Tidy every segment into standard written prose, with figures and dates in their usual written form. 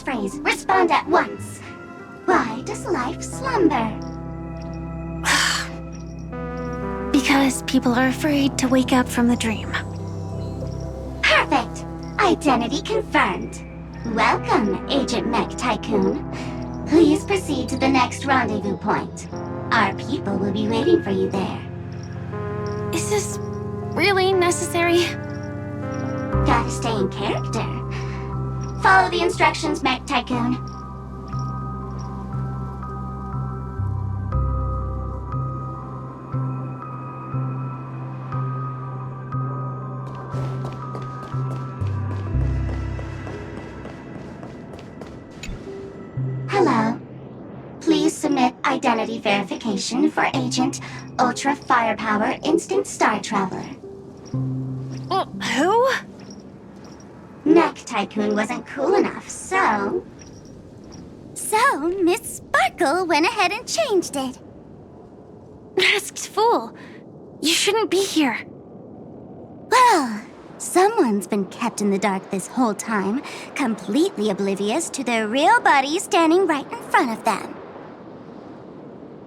phrase. Respond at once. Why does life slumber? Because people are afraid to wake up from the dream. Perfect! Identity confirmed. Welcome, Agent Mech Tycoon. Please proceed to the next rendezvous point. Our people will be waiting for you there. Is this really necessary? Gotta stay in character. Follow the instructions, Mech Tycoon. Hello. Please submit identity verification for Agent Ultra Firepower Instant Star Traveler. Who? Mech Tycoon wasn't cool enough, so... So, Miss Sparkle went ahead and changed it. Masked fool. You shouldn't be here. Well, someone's been kept in the dark this whole time, completely oblivious to their real body standing right in front of them.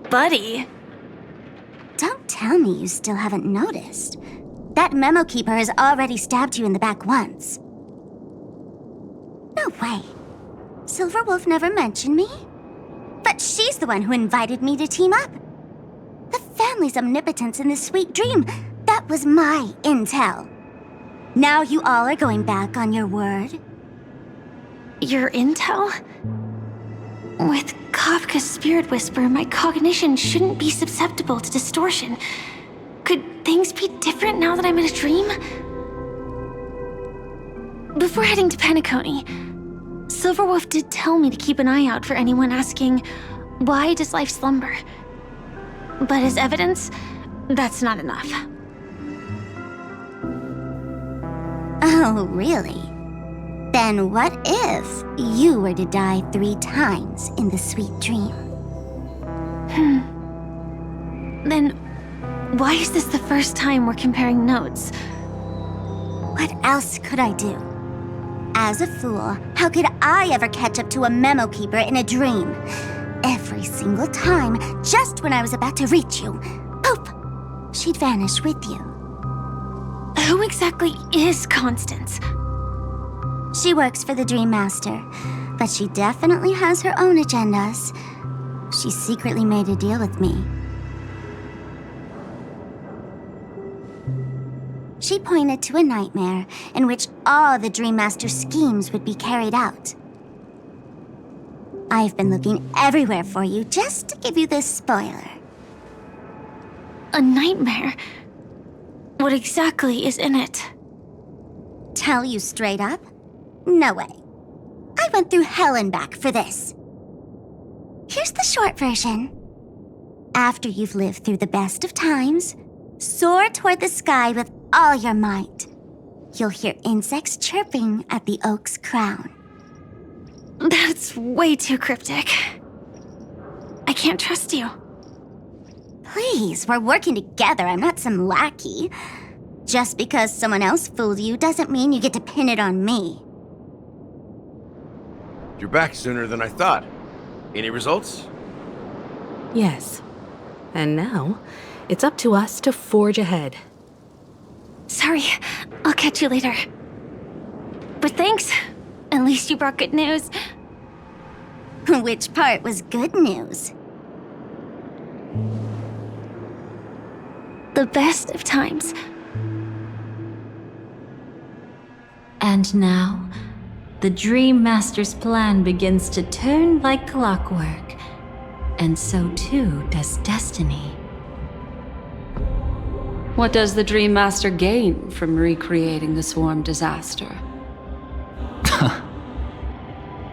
Buddy. Don't tell me you still haven't noticed. That memo keeper has already stabbed you in the back once. No way. Silverwolf never mentioned me? But she's the one who invited me to team up. The family's omnipotence in this sweet dream, that was my intel. Now you all are going back on your word? Your intel? With Kafka's spirit whisper, my cognition shouldn't be susceptible to distortion. Could things be different now that I'm in a dream? Before heading to Penacony, Silverwolf did tell me to keep an eye out for anyone asking, why does life slumber? But as evidence, that's not enough. Oh, really? Then what if you were to die 3 times in the sweet dream? Then, why is this the first time we're comparing notes? What else could I do? As a fool, how could I ever catch up to a memo keeper in a dream? Every single time, just when I was about to reach you, poof, she'd vanish with you. Who exactly is Constance? She works for the Dream Master, but she definitely has her own agendas. She secretly made a deal with me. She pointed to a nightmare in which all the Dream Master's schemes would be carried out. I've been looking everywhere for you just to give you this spoiler. A nightmare? What exactly is in it? Tell you straight up? No way. I went through hell and back for this. Here's the short version. After you've lived through the best of times, soar toward the sky with all your might. You'll hear insects chirping at the oak's crown. That's way too cryptic. I can't trust you. Please, we're working together. I'm not some lackey. Just because someone else fooled you doesn't mean you get to pin it on me. You're back sooner than I thought. Any results? Yes. And now, it's up to us to forge ahead. Sorry, I'll catch you later. But thanks. At least you brought good news. Which part was good news? The best of times. And now, the Dream Master's plan begins to turn like clockwork. And so too does destiny. What does the Dream Master gain from recreating the swarm disaster?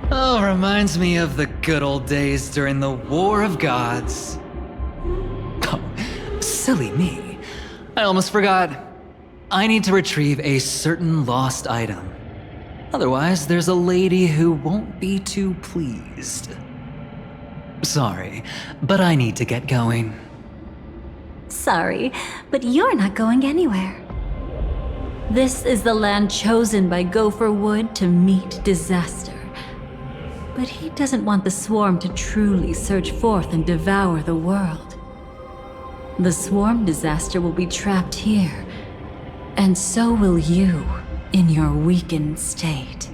Oh, reminds me of the good old days during the War of Gods. Oh, silly me. I almost forgot. I need to retrieve a certain lost item. Otherwise, there's a lady who won't be too pleased. Sorry, but I need to get going. Sorry, but you're not going anywhere. This is the land chosen by Gopher Wood to meet disaster. But he doesn't want the swarm to truly surge forth and devour the world. The swarm disaster will be trapped here, and so will you in your weakened state.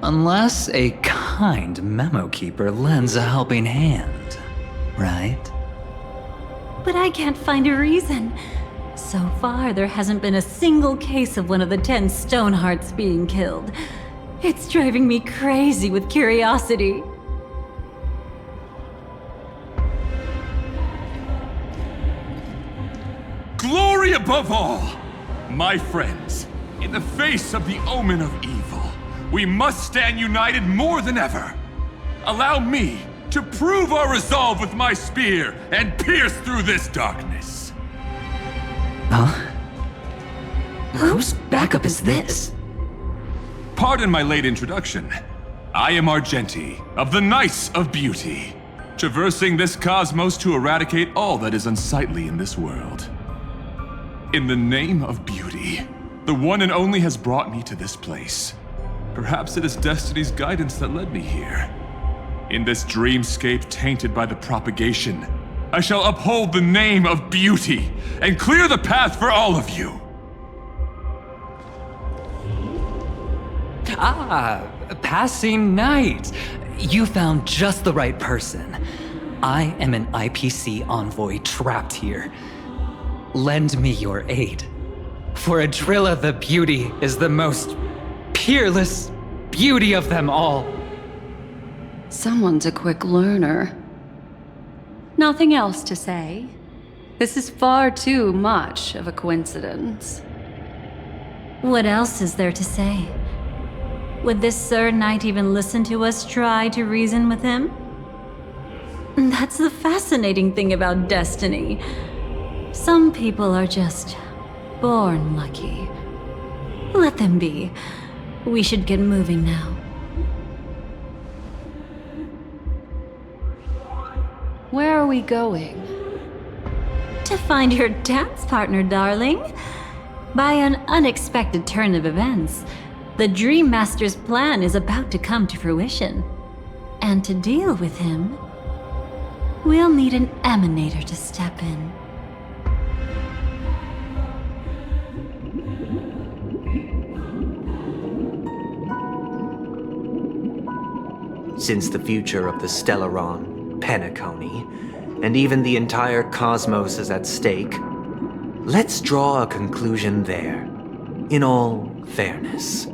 Unless a kind memo keeper lends a helping hand, right? But I can't find a reason. So far, there hasn't been a single case of one of the 10 Stonehearts being killed. It's driving me crazy with curiosity. Glory above all! My friends, in the face of the omen of evil, we must stand united more than ever. Allow me to prove our resolve with my spear and pierce through this darkness. Huh? Whose backup is this? Pardon my late introduction. I am Argenti, of the Knights of Beauty, traversing this cosmos to eradicate all that is unsightly in this world. In the name of beauty, the one and only has brought me to this place. Perhaps it is destiny's guidance that led me here. In this dreamscape tainted by the propagation, I shall uphold the name of beauty and clear the path for all of you. Ah, passing knight. You found just the right person. I am an IPC envoy trapped here. Lend me your aid. For Adrilla the Beauty is the most peerless beauty of them all. Someone's a quick learner. Nothing else to say. This is far too much of a coincidence. What else is there to say? Would this Sir Knight even listen to us try to reason with him? That's the fascinating thing about destiny. Some people are just born lucky. Let them be. We should get moving now. Where are we going? To find your dance partner, darling. By an unexpected turn of events, the Dream Master's plan is about to come to fruition. And to deal with him, we'll need an emanator to step in. Since the future of the Stellaron, Penacony, and even the entire cosmos is at stake, let's draw a conclusion there, in all fairness.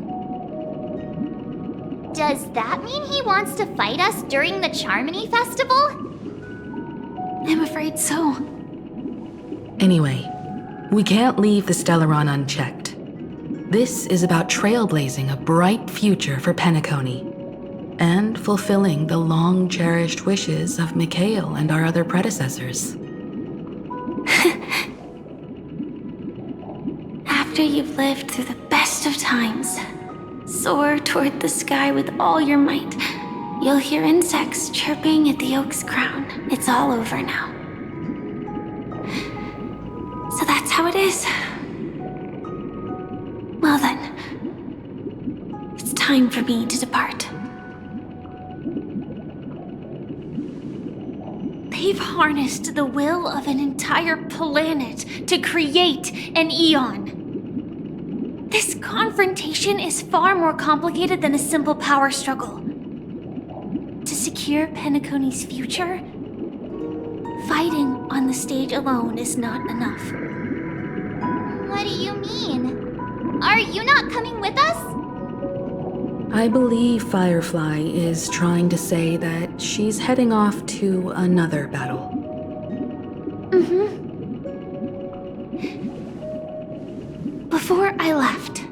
Does that mean he wants to fight us during the Charmony Festival? I'm afraid so. Anyway, we can't leave the Stellaron unchecked. This is about trailblazing a bright future for Penacony, and fulfilling the long-cherished wishes of Mikhail and our other predecessors. After you've lived through the best of times, soar toward the sky with all your might. You'll hear insects chirping at the oak's crown. It's all over now. So that's how it is. Well then, it's time for me to depart. They've harnessed the will of an entire planet to create an eon. This confrontation is far more complicated than a simple power struggle. To secure Penacony's future, fighting on the stage alone is not enough. What do you mean? Are you not coming with us? I believe Firefly is trying to say that she's heading off to another battle. Before I left,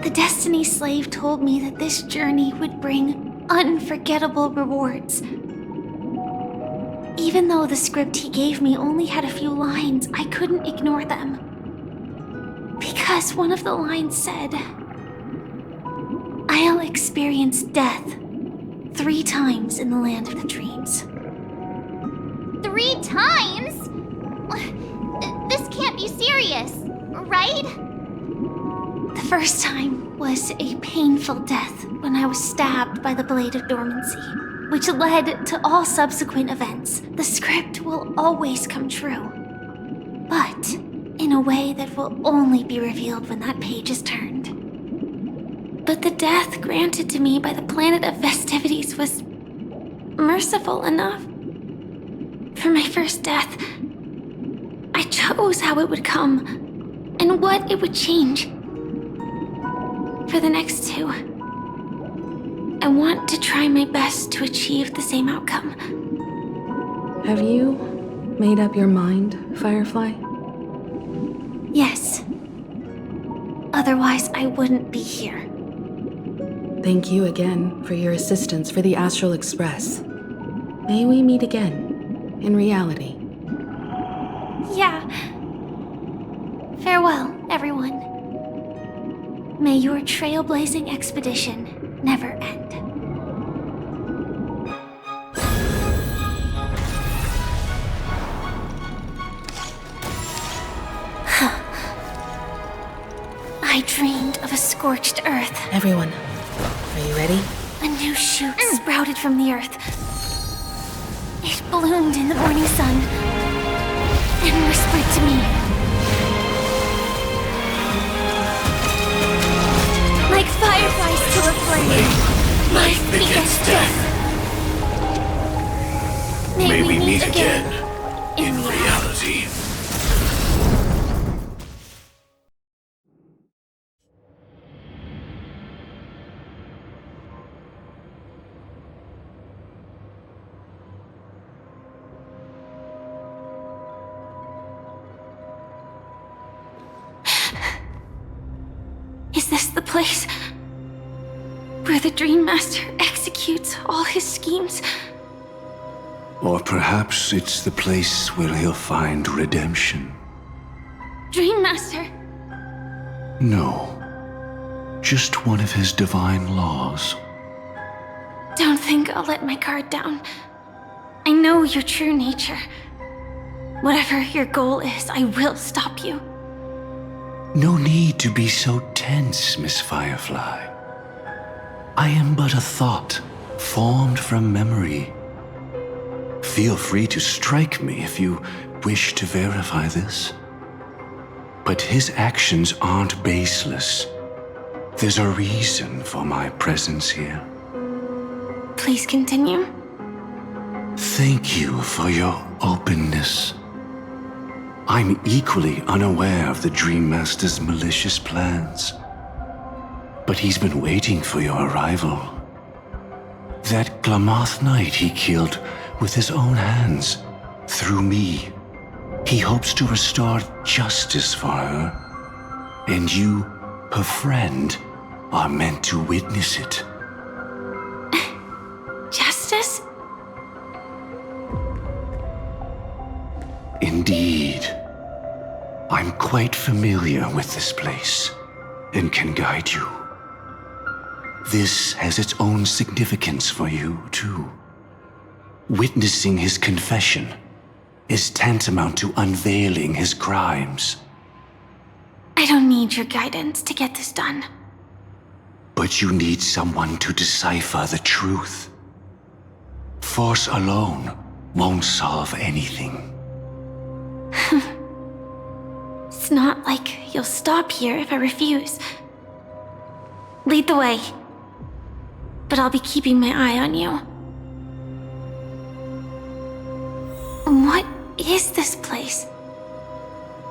the Destiny Slave told me that this journey would bring unforgettable rewards. Even though the script he gave me only had a few lines, I couldn't ignore them. Because one of the lines said, I'll experience death 3 times in the land of the dreams. 3 times? This can't be serious, right? The first time was a painful death when I was stabbed by the Blade of Dormancy, which led to all subsequent events. The script will always come true, but in a way that will only be revealed when that page is turned. But the death granted to me by the planet of festivities was merciful enough. For my first death, I chose how it would come and what it would change. For the next two, I want to try my best to achieve the same outcome. Have you made up your mind, Firefly? Yes. Otherwise, I wouldn't be here. Thank you again for your assistance for the Astral Express. May we meet again, in reality. Yeah. Farewell, everyone. May your trailblazing expedition never end. I dreamed of a scorched earth. Everyone, are you ready? A new shoot sprouted from the earth. It bloomed in the morning sun and whispered to me. Like fireflies to a flame, life begets death. May we meet again in reality. Is this the place where the Dream Master executes all his schemes? Or perhaps it's the place where he'll find redemption. Dream Master! No. Just one of his divine laws. Don't think I'll let my guard down. I know your true nature. Whatever your goal is, I will stop you. No need to be so tense, Miss Firefly. I am but a thought, formed from memory. Feel free to strike me if you wish to verify this. But his actions aren't baseless. There's a reason for my presence here. Please continue. Thank you for your openness. I'm equally unaware of the Dream Master's malicious plans. But he's been waiting for your arrival. That Glamoth Knight he killed with his own hands, through me. He hopes to restore justice for her. And you, her friend, are meant to witness it. Justice? Indeed. I'm quite familiar with this place and can guide you. This has its own significance for you, too. Witnessing his confession is tantamount to unveiling his crimes. I don't need your guidance to get this done. But you need someone to decipher the truth. Force alone won't solve anything. It's not like you'll stop here if I refuse. Lead the way. But I'll be keeping my eye on you. What is this place?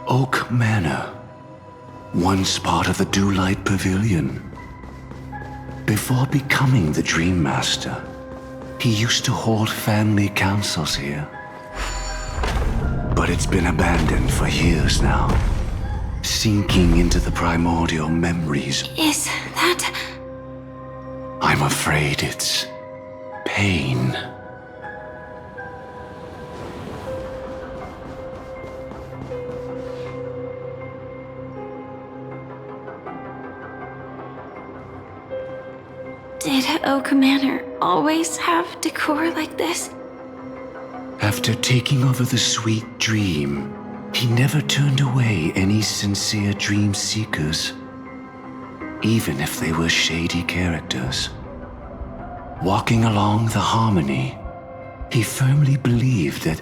Oak Manor. Once part of the Dewlight Pavilion. Before becoming the Dream Master, he used to hold family councils here. But it's been abandoned for years now, sinking into the primordial memories. Is that... I'm afraid it's pain. Did Oak Manor always have decor like this? After taking over the sweet dream, he never turned away any sincere dream seekers. even if they were shady characters. Walking along the harmony, he firmly believed that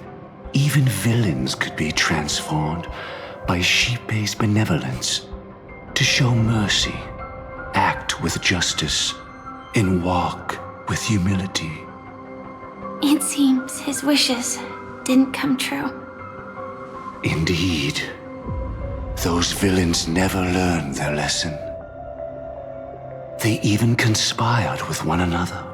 even villains could be transformed by Xipe's benevolence to show mercy, act with justice, and walk with humility. It seems his wishes didn't come true. Indeed, those villains never learned their lesson. They even conspired with one another,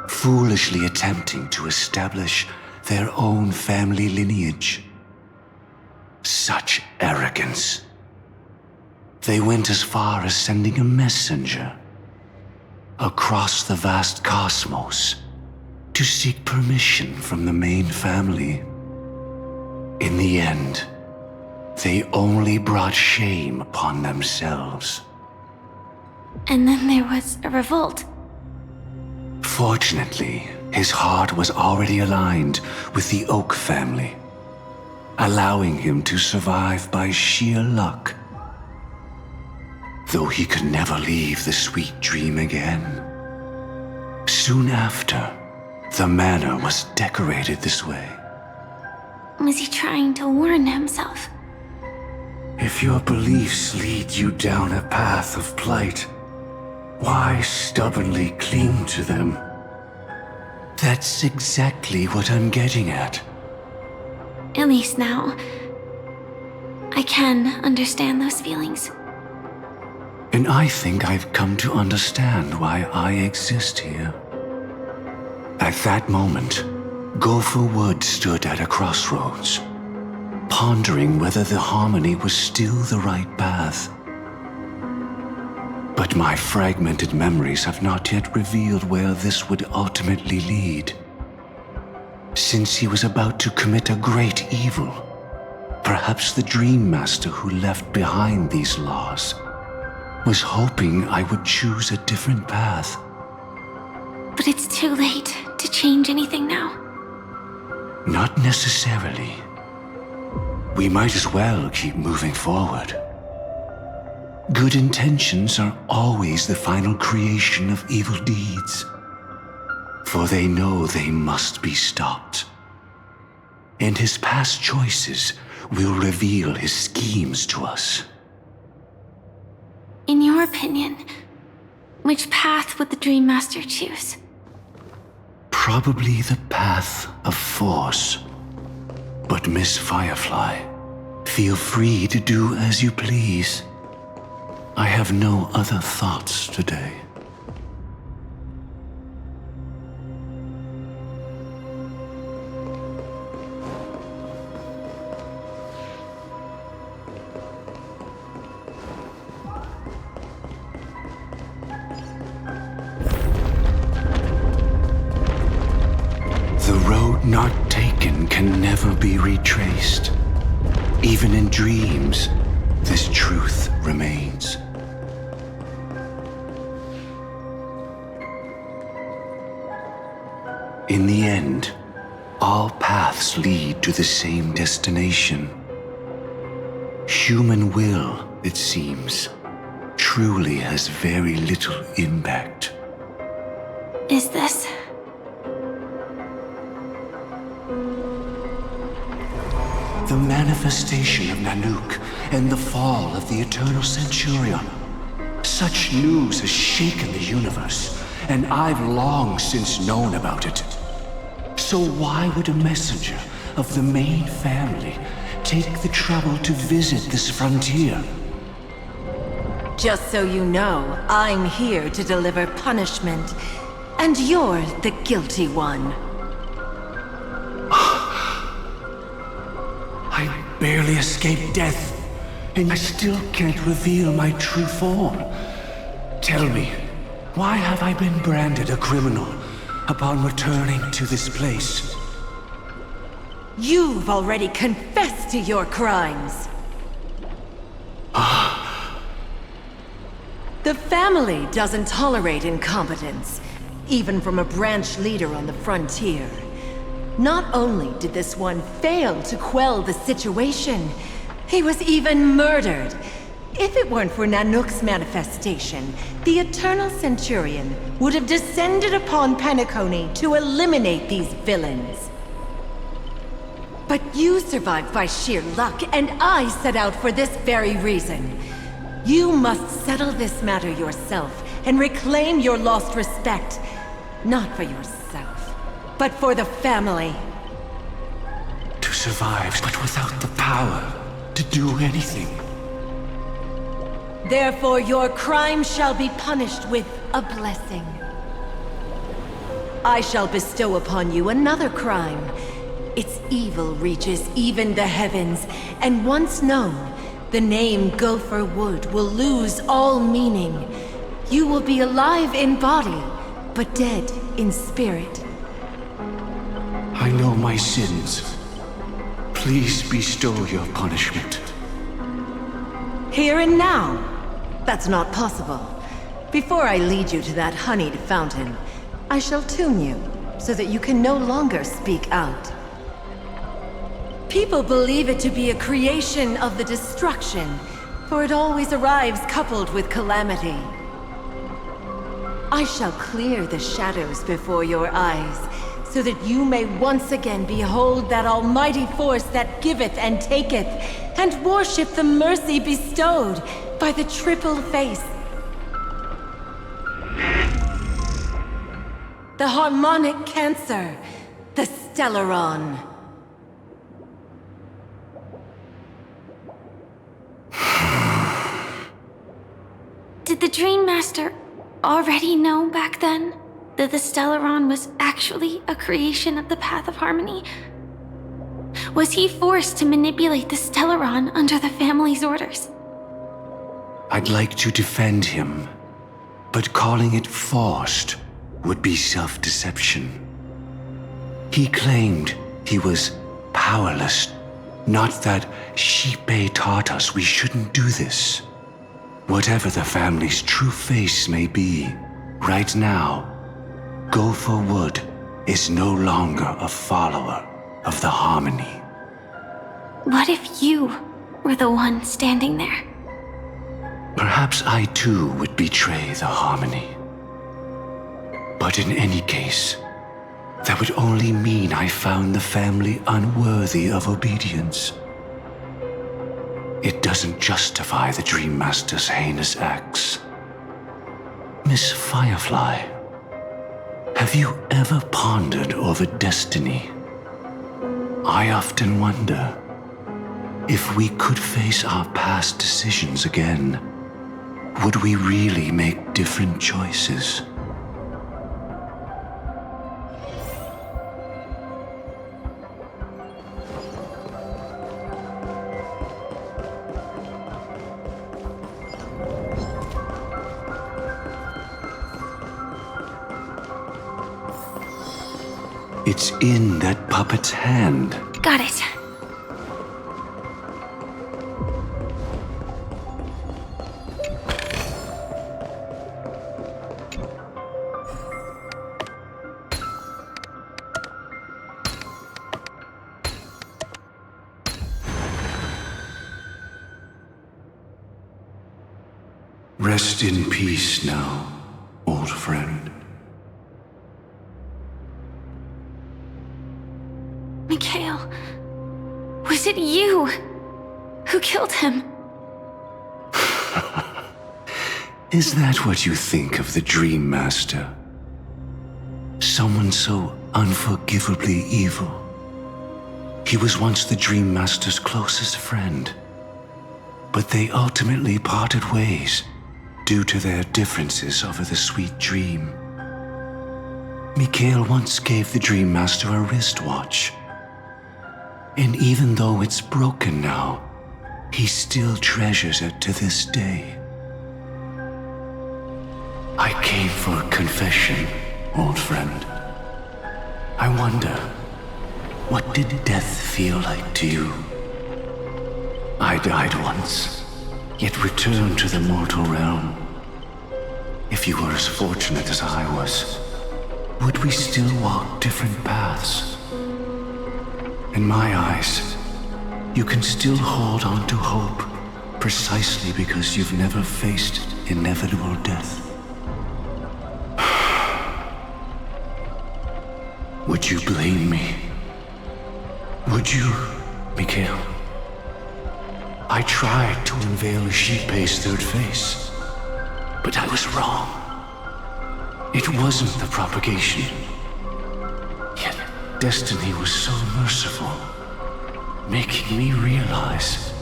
foolishly attempting to establish their own family lineage. Such arrogance. They went as far as sending a messenger across the vast cosmos to seek permission from the main family. In the end, they only brought shame upon themselves. And then there was a revolt. Fortunately, his heart was already aligned with the Oak family, allowing him to survive by sheer luck. Though he could never leave the sweet dream again. Soon after, the manor was decorated this way. Was he trying to warn himself? If your beliefs lead you down a path of plight, why stubbornly cling to them? That's exactly what I'm getting at. At least now, I can understand those feelings. And I think I've come to understand why I exist here. At that moment, Gopher Wood stood at a crossroads, pondering whether the harmony was still the right path. But my fragmented memories have not yet revealed where this would ultimately lead. Since he was about to commit a great evil, perhaps the Dream Master who left behind these laws was hoping I would choose a different path. But it's too late to change anything now. Not necessarily. We might as well keep moving forward. Good intentions are always the final creation of evil deeds, for they know they must be stopped. And his past choices will reveal his schemes to us. In your opinion, which path would the Dream Master choose? Probably the path of force. But Miss Firefly, feel free to do as you please. I have no other thoughts today. The road not taken can never be retraced. Even in dreams, this truth remains. In the end, all paths lead to the same destination. Human will, it seems, truly has very little impact. Is this? The manifestation of Nanook and the fall of the Eternal Centurion. Such news has shaken the universe, and I've long since known about it. So why would a messenger of the main family take the trouble to visit this frontier? Just so you know, I'm here to deliver punishment, and you're the guilty one. I barely escaped death, and I still can't reveal my true form. Tell me, why have I been branded a criminal upon returning to this place? You've already confessed to your crimes. The family doesn't tolerate incompetence, even from a branch leader on the frontier. Not only did this one fail to quell the situation, he was even murdered. If it weren't for Nanook's manifestation, the Eternal Centurion would have descended upon Penacony to eliminate these villains. But you survived by sheer luck, and I set out for this very reason. You must settle this matter yourself and reclaim your lost respect. Not for yourself, but for the family. To survive, but without the power to do anything. Therefore, your crime shall be punished with a blessing. I shall bestow upon you another crime. Its evil reaches even the heavens, and once known, the name Gopher Wood will lose all meaning. You will be alive in body, but dead in spirit. I know my sins. Please bestow your punishment. Here and now? That's not possible. Before I lead you to that honeyed fountain, I shall tune you, so that you can no longer speak out. People believe it to be a creation of the destruction, for it always arrives coupled with calamity. I shall clear the shadows before your eyes, so that you may once again behold that almighty force that giveth and taketh, and worship the mercy bestowed by the triple face. The harmonic cancer, the Stellaron. Did the Dream Master already know back then that the Stellaron was actually a creation of the Path of Harmony? Was he forced to manipulate the Stellaron under the family's orders? I'd like to defend him, but calling it forced would be self-deception. He claimed he was powerless, not that Xipe taught us we shouldn't do this. Whatever the family's true face may be, right now, Gopher Wood is no longer a follower of the Harmony. What if you were the one standing there? Perhaps I too would betray the Harmony. But in any case, that would only mean I found the family unworthy of obedience. It doesn't justify the Dream Master's heinous acts. Miss Firefly, have you ever pondered over destiny? I often wonder if we could face our past decisions again, would we really make different choices? It's in that puppet's hand. Got it. Rest in peace now, old friend. Mikhail, was it you who killed him? Is that what you think of the Dream Master? Someone so unforgivably evil. He was once the Dream Master's closest friend, but they ultimately parted ways due to their differences over the sweet dream. Mikhail once gave the Dream Master a wristwatch. And even though it's broken now, he still treasures it to this day. I came for confession, old friend. I wonder, what did death feel like to you? I died once, yet returned to the mortal realm. If you were as fortunate as I was, would we still walk different paths? In my eyes, you can still hold on to hope, precisely because you've never faced inevitable death. Would you blame me? Would you, Mikhail? I tried to unveil Xipe's third face, but I was wrong. It wasn't the propagation. Yet destiny was so merciful, making me realize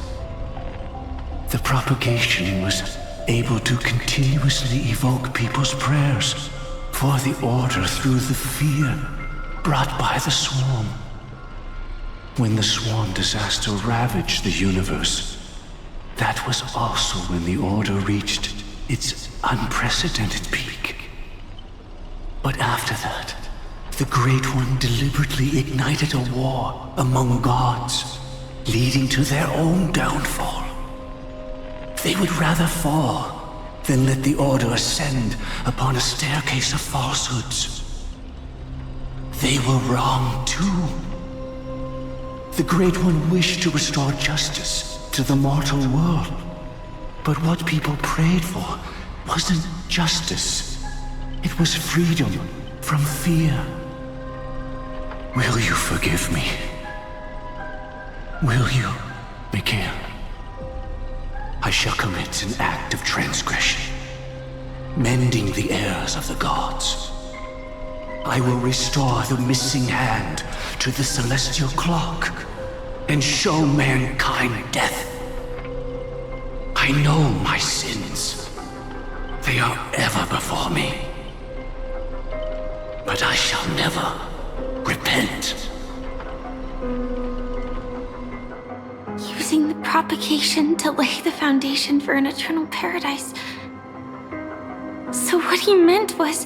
the propagation was able to continuously evoke people's prayers for the Order through the fear brought by the swarm. When the swarm disaster ravaged the universe, that was also when the Order reached its unprecedented peak. But after that, the Great One deliberately ignited a war among gods, leading to their own downfall. They would rather fall than let the Order ascend upon a staircase of falsehoods. They were wrong too. The Great One wished to restore justice to the mortal world. But what people prayed for wasn't justice. It was freedom from fear. Will you forgive me? Will you, Mikhail? I shall commit an act of transgression, mending the errors of the gods. I will restore the missing hand to the celestial clock and show mankind death. I know my sins. They are ever before me. But I shall never repent. Using the propagation to lay the foundation for an eternal paradise. So what he meant was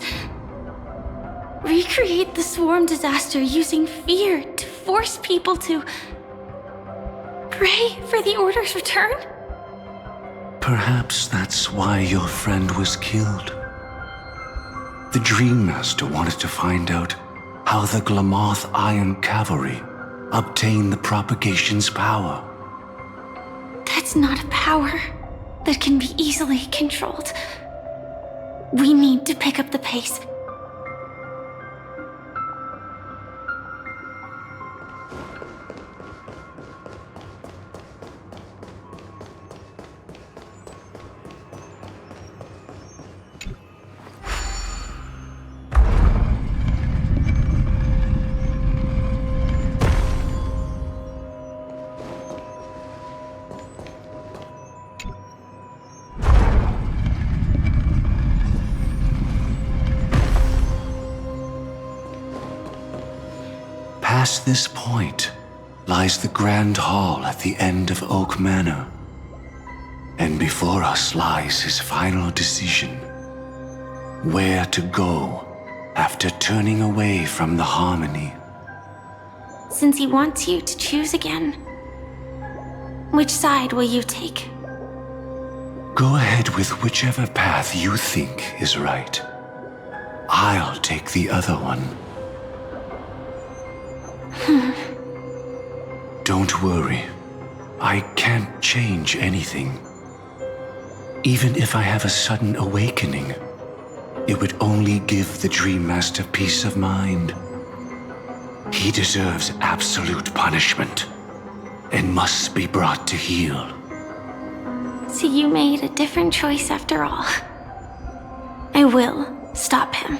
recreate the swarm disaster using fear to force people to pray for the Order's return? Perhaps that's why your friend was killed. The Dream Master wanted to find out how the Glamoth Iron Cavalry obtained the propagation's power. That's not a power that can be easily controlled. We need to pick up the pace. Past this point lies the Grand Hall at the end of Oak Manor. And before us lies his final decision. Where to go after turning away from the Harmony. Since he wants you to choose again, which side will you take? Go ahead with whichever path you think is right. I'll take the other one. Don't worry. I can't change anything. Even if I have a sudden awakening, it would only give the Dream Master peace of mind. He deserves absolute punishment and must be brought to heel. So you made a different choice after all. I will stop him.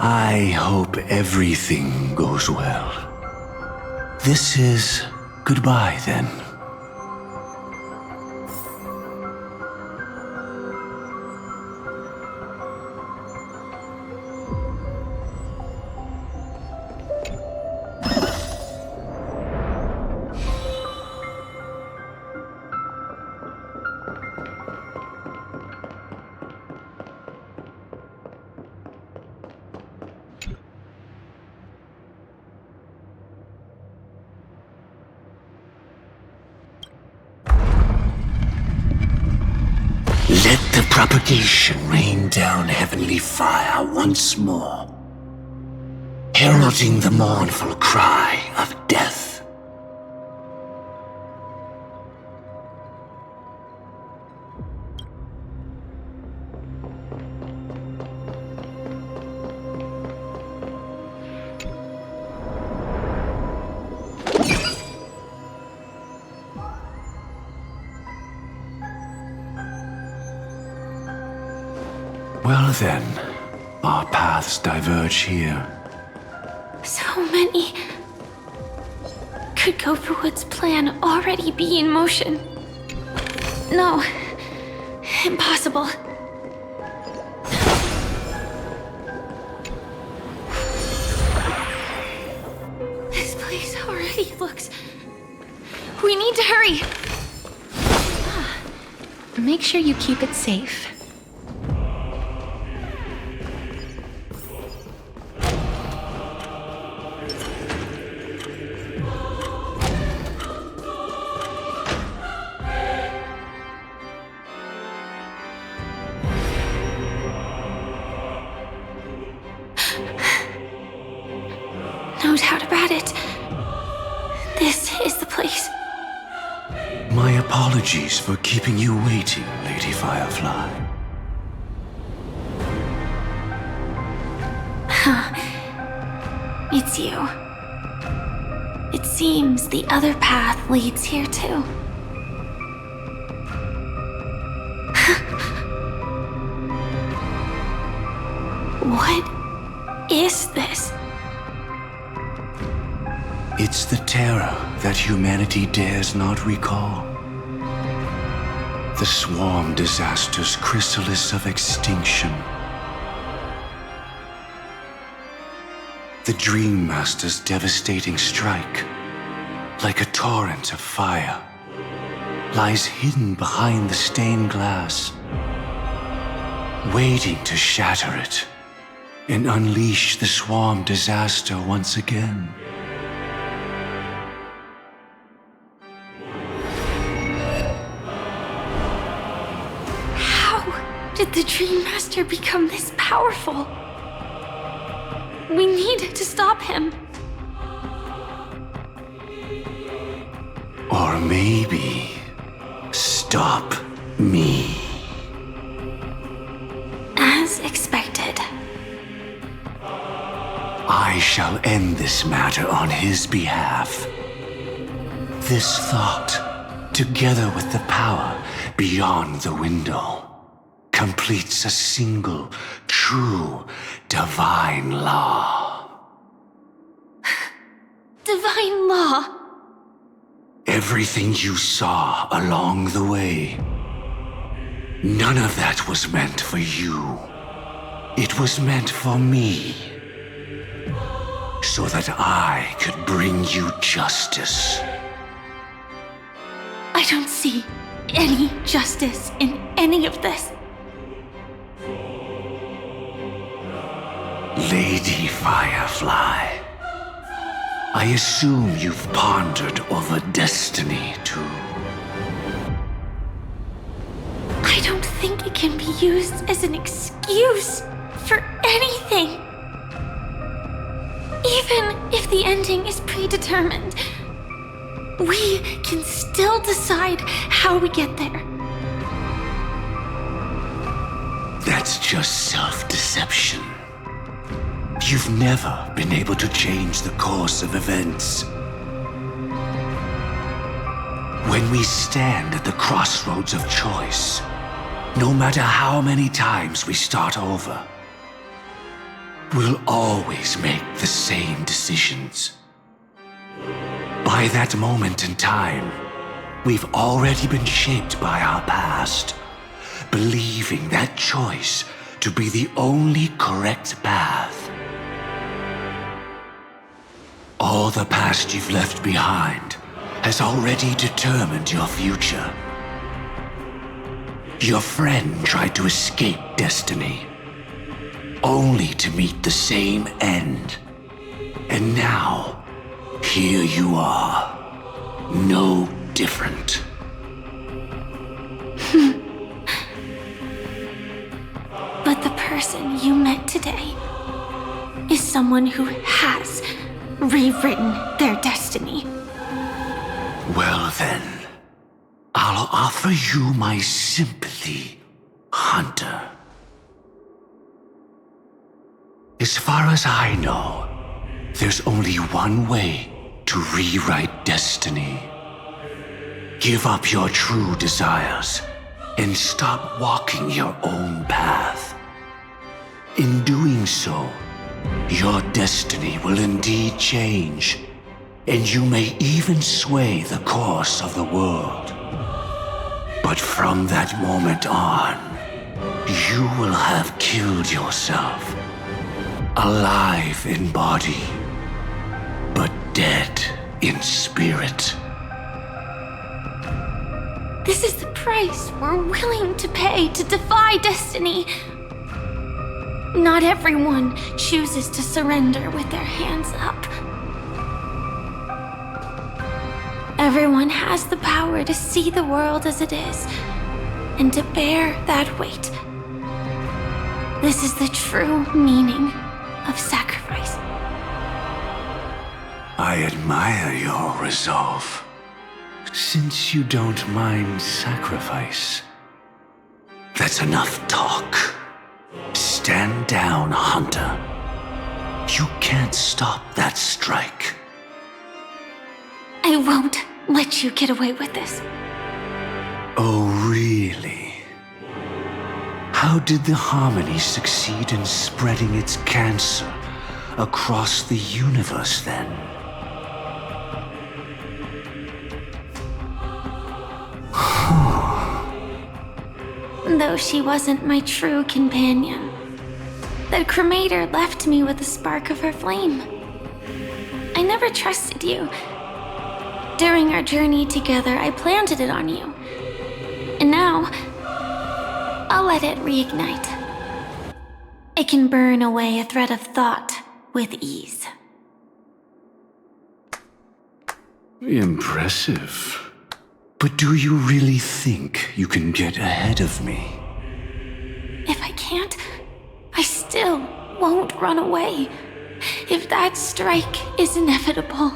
I hope everything goes well. This is goodbye, then. Let the propagation rain down heavenly fire once more. heralding the mournful cry of death. Well then, our paths diverge here. So many. Could Gopherwood's plan already be in motion? No. Impossible. This place already looks... We need to hurry! Make sure you keep it safe. No doubt about it. This is the place. My apologies for keeping you waiting, Lady Firefly. It's you. It seems the other path leads here too. What is this? It's the terror that humanity dares not recall. The swarm disaster's chrysalis of extinction. The Dream Master's devastating strike, like a torrent of fire, lies hidden behind the stained glass, waiting to shatter it and unleash the swarm disaster once again. Did the Dream Master become this powerful? We need to stop him. Or maybe stop me. As expected. I shall end this matter on his behalf. This thought, together with the power beyond the window, completes a single, true, divine law. Divine law? Everything you saw along the way, none of that was meant for you. It was meant for me. So that I could bring you justice. I don't see any justice in any of this. Lady Firefly, I assume you've pondered over destiny, too. I don't think it can be used as an excuse for anything. Even if the ending is predetermined, we can still decide how we get there. That's just self-deception. You've never been able to change the course of events. When we stand at the crossroads of choice, no matter how many times we start over, we'll always make the same decisions. By that moment in time, we've already been shaped by our past, believing that choice to be the only correct path. All the past you've left behind has already determined your future. Your friend tried to escape destiny, only to meet the same end. And now, here you are, no different. But the person you met today is someone who has rewritten their destiny. Well then, I'll offer you my sympathy, Hunter. As far as I know, there's only one way to rewrite destiny. Give up your true desires and stop walking your own path. In doing so, your destiny will indeed change, and you may even sway the course of the world. But from that moment on, you will have killed yourself, alive in body, but dead in spirit. This is the price we're willing to pay to defy destiny. Not everyone chooses to surrender with their hands up. Everyone has the power to see the world as it is, and to bear that weight. This is the true meaning of sacrifice. I admire your resolve. Since you don't mind sacrifice, that's enough talk. Stand down, Hunter. You can't stop that strike. I won't let you get away with this. Oh, really? How did the Harmony succeed in spreading its cancer across the universe, then? Though she wasn't my true companion, the cremator left me with a spark of her flame. I never trusted you. During our journey together, I planted it on you. And now, I'll let it reignite. It can burn away a thread of thought with ease. Impressive. But do you really think you can get ahead of me? If I can't, I still won't run away. If that strike is inevitable,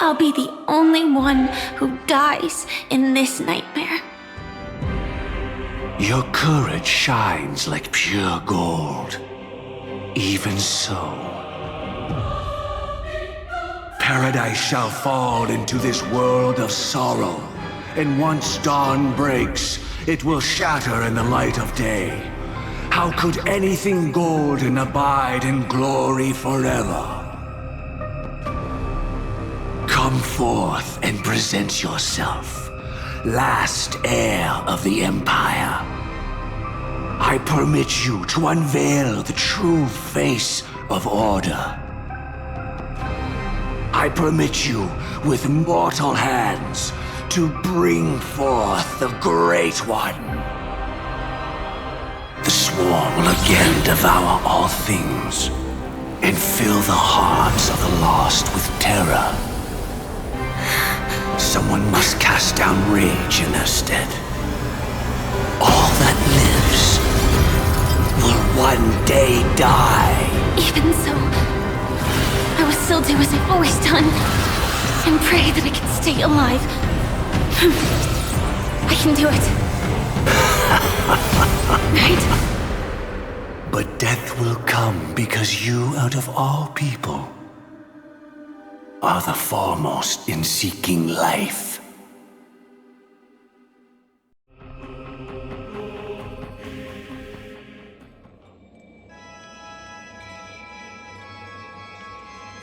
I'll be the only one who dies in this nightmare. Your courage shines like pure gold. Even so, paradise shall fall into this world of sorrow, and once dawn breaks, it will shatter in the light of day. How could anything golden abide in glory forever? Come forth and present yourself, last heir of the Empire. I permit you to unveil the true face of order. I permit you, with mortal hands, to bring forth the Great One. The Swarm will again devour all things, and fill the hearts of the lost with terror. Someone must cast down rage in their stead. All that lives will one day die. Even so, I will still do as I've always done, and pray that I can stay alive. I can do it. Right? But death will come because you, out of all people, are the foremost in seeking life.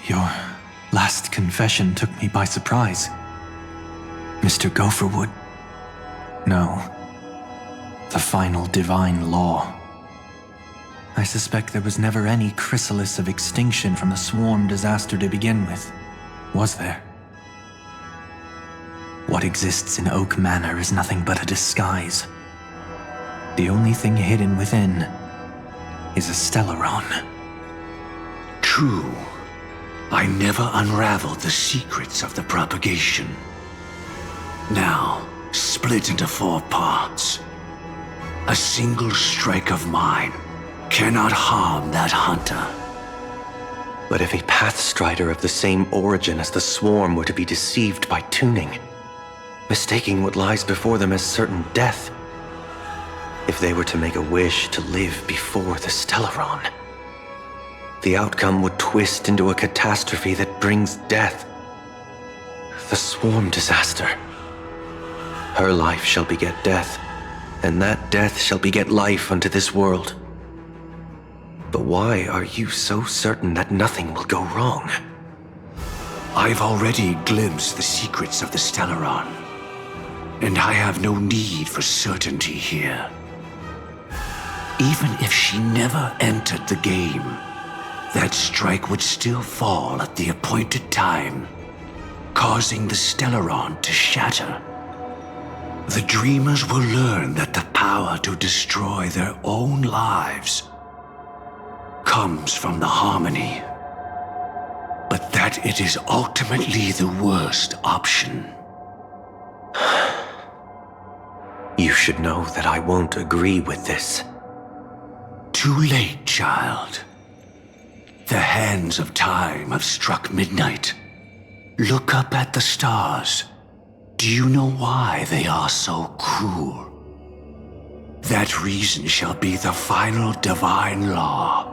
Your last confession took me by surprise. Mr. Gopherwood. No. The final divine law. I suspect there was never any chrysalis of extinction from the swarm disaster to begin with, was there? What exists in Oak Manor is nothing but a disguise. The only thing hidden within is a Stellaron. True. I never unraveled the secrets of the propagation. Now, split into 4 parts. A single strike of mine cannot harm that hunter. But if a Pathstrider of the same origin as the Swarm were to be deceived by tuning, mistaking what lies before them as certain death, if they were to make a wish to live before the Stellaron, the outcome would twist into a catastrophe that brings death. The Swarm disaster. Her life shall beget death, and that death shall beget life unto this world. But why are you so certain that nothing will go wrong? I've already glimpsed the secrets of the Stellaron, and I have no need for certainty here. Even if she never entered the game, that strike would still fall at the appointed time, causing the Stellaron to shatter. The Dreamers will learn that the power to destroy their own lives comes from the harmony, but that it is ultimately the worst option. You should know that I won't agree with this. Too late, child. The hands of time have struck midnight. Look up at the stars. Do you know why they are so cruel? That reason shall be the final divine law.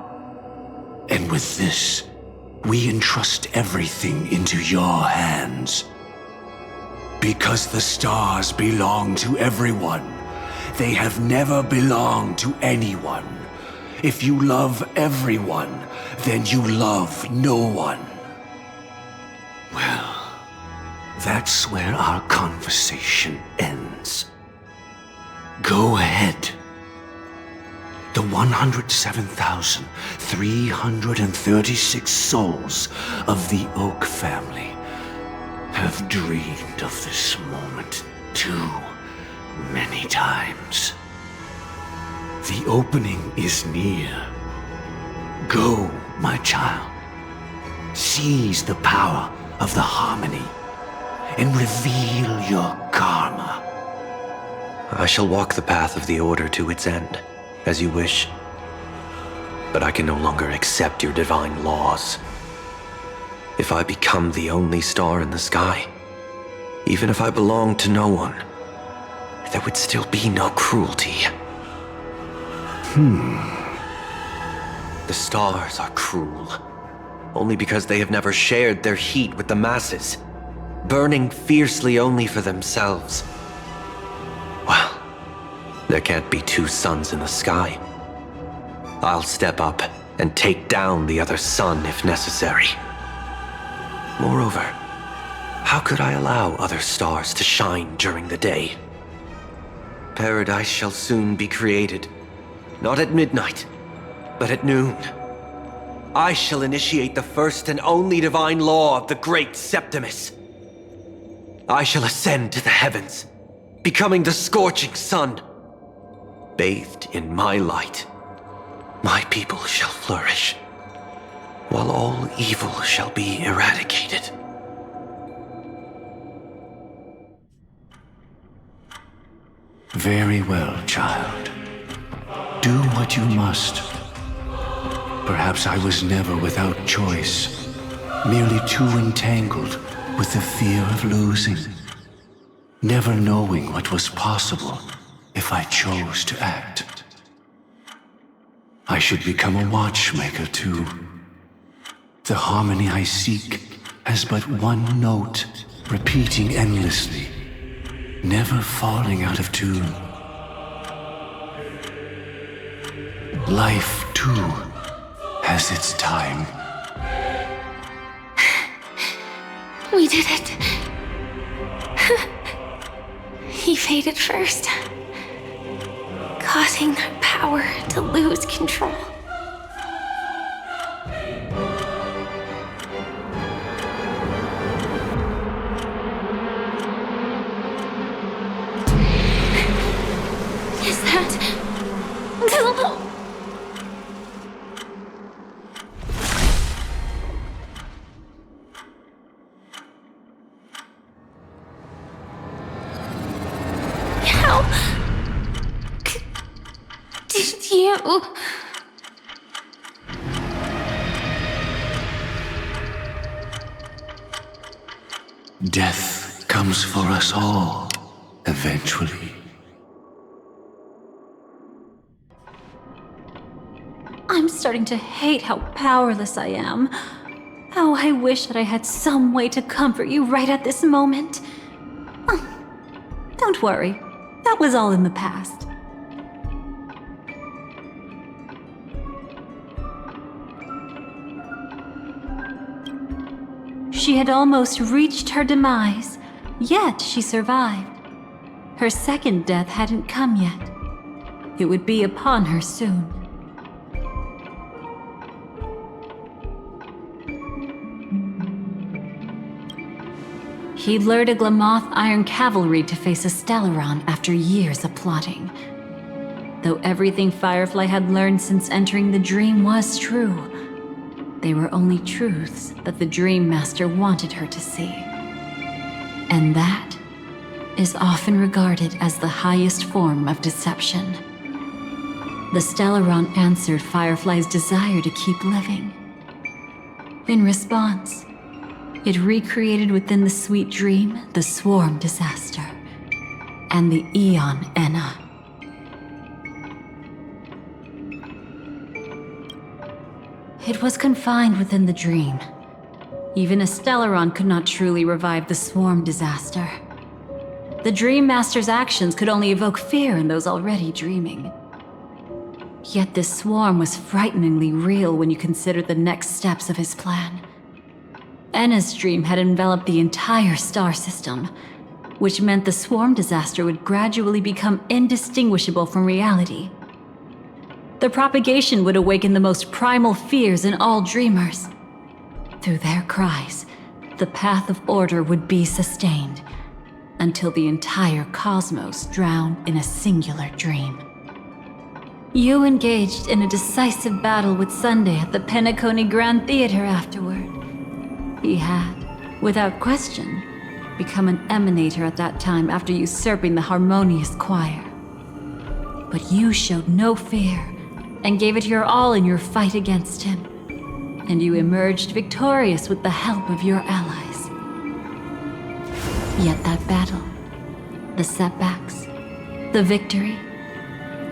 And with this, we entrust everything into your hands. Because the stars belong to everyone, they have never belonged to anyone. If you love everyone, then you love no one. Well, that's where our conversation ends. Go ahead. The 107,336 souls of the Oak family have dreamed of this moment too many times. The opening is near. Go, my child. Seize the power of the harmony and reveal your karma. I shall walk the path of the Order to its end, as you wish. But I can no longer accept your divine laws. If I become the only star in the sky, even if I belong to no one, there would still be no cruelty. The stars are cruel, only because they have never shared their heat with the masses, burning fiercely only for themselves. Well, there can't be two suns in the sky. I'll step up and take down the other sun if necessary. Moreover, how could I allow other stars to shine during the day? Paradise shall soon be created, not at midnight, but at noon. I shall initiate the first and only divine law of the great Septimus. I shall ascend to the heavens, becoming the scorching sun. Bathed in my light, my people shall flourish, while all evil shall be eradicated. Very well, child. Do what you must. Perhaps I was never without choice, merely too entangled with the fear of losing, never knowing what was possible if I chose to act. I should become a watchmaker too. The harmony I seek has but one note, repeating endlessly, never falling out of tune. Life, too, has its time. We did it. He faded first, causing that power to lose control. Is that... How... did you... Death comes for us all, eventually. I'm starting to hate how powerless I am. How I wish that I had some way to comfort you right at this moment. Oh, don't worry. That was all in the past. She had almost reached her demise, yet she survived. Her second death hadn't come yet. It would be upon her soon. He'd lured a Glamoth Iron Cavalry to face a Stellaron after years of plotting. Though everything Firefly had learned since entering the dream was true, they were only truths that the Dream Master wanted her to see. And that is often regarded as the highest form of deception. The Stellaron answered Firefly's desire to keep living. In response, it recreated within the sweet dream the Swarm disaster and the Eon Enna. It was confined within the dream. Even a Stellaron could not truly revive the Swarm disaster. The Dream Master's actions could only evoke fear in those already dreaming. Yet this swarm was frighteningly real when you consider the next steps of his plan. Enna's dream had enveloped the entire star system, which meant the swarm disaster would gradually become indistinguishable from reality. The propagation would awaken the most primal fears in all dreamers. Through their cries, the path of order would be sustained, until the entire cosmos drowned in a singular dream. You engaged in a decisive battle with Sunday at the Penacony Grand Theater afterward. He had, without question, become an emanator at that time after usurping the Harmonious Choir. But you showed no fear and gave it your all in your fight against him, and you emerged victorious with the help of your allies. Yet that battle, the setbacks, the victory,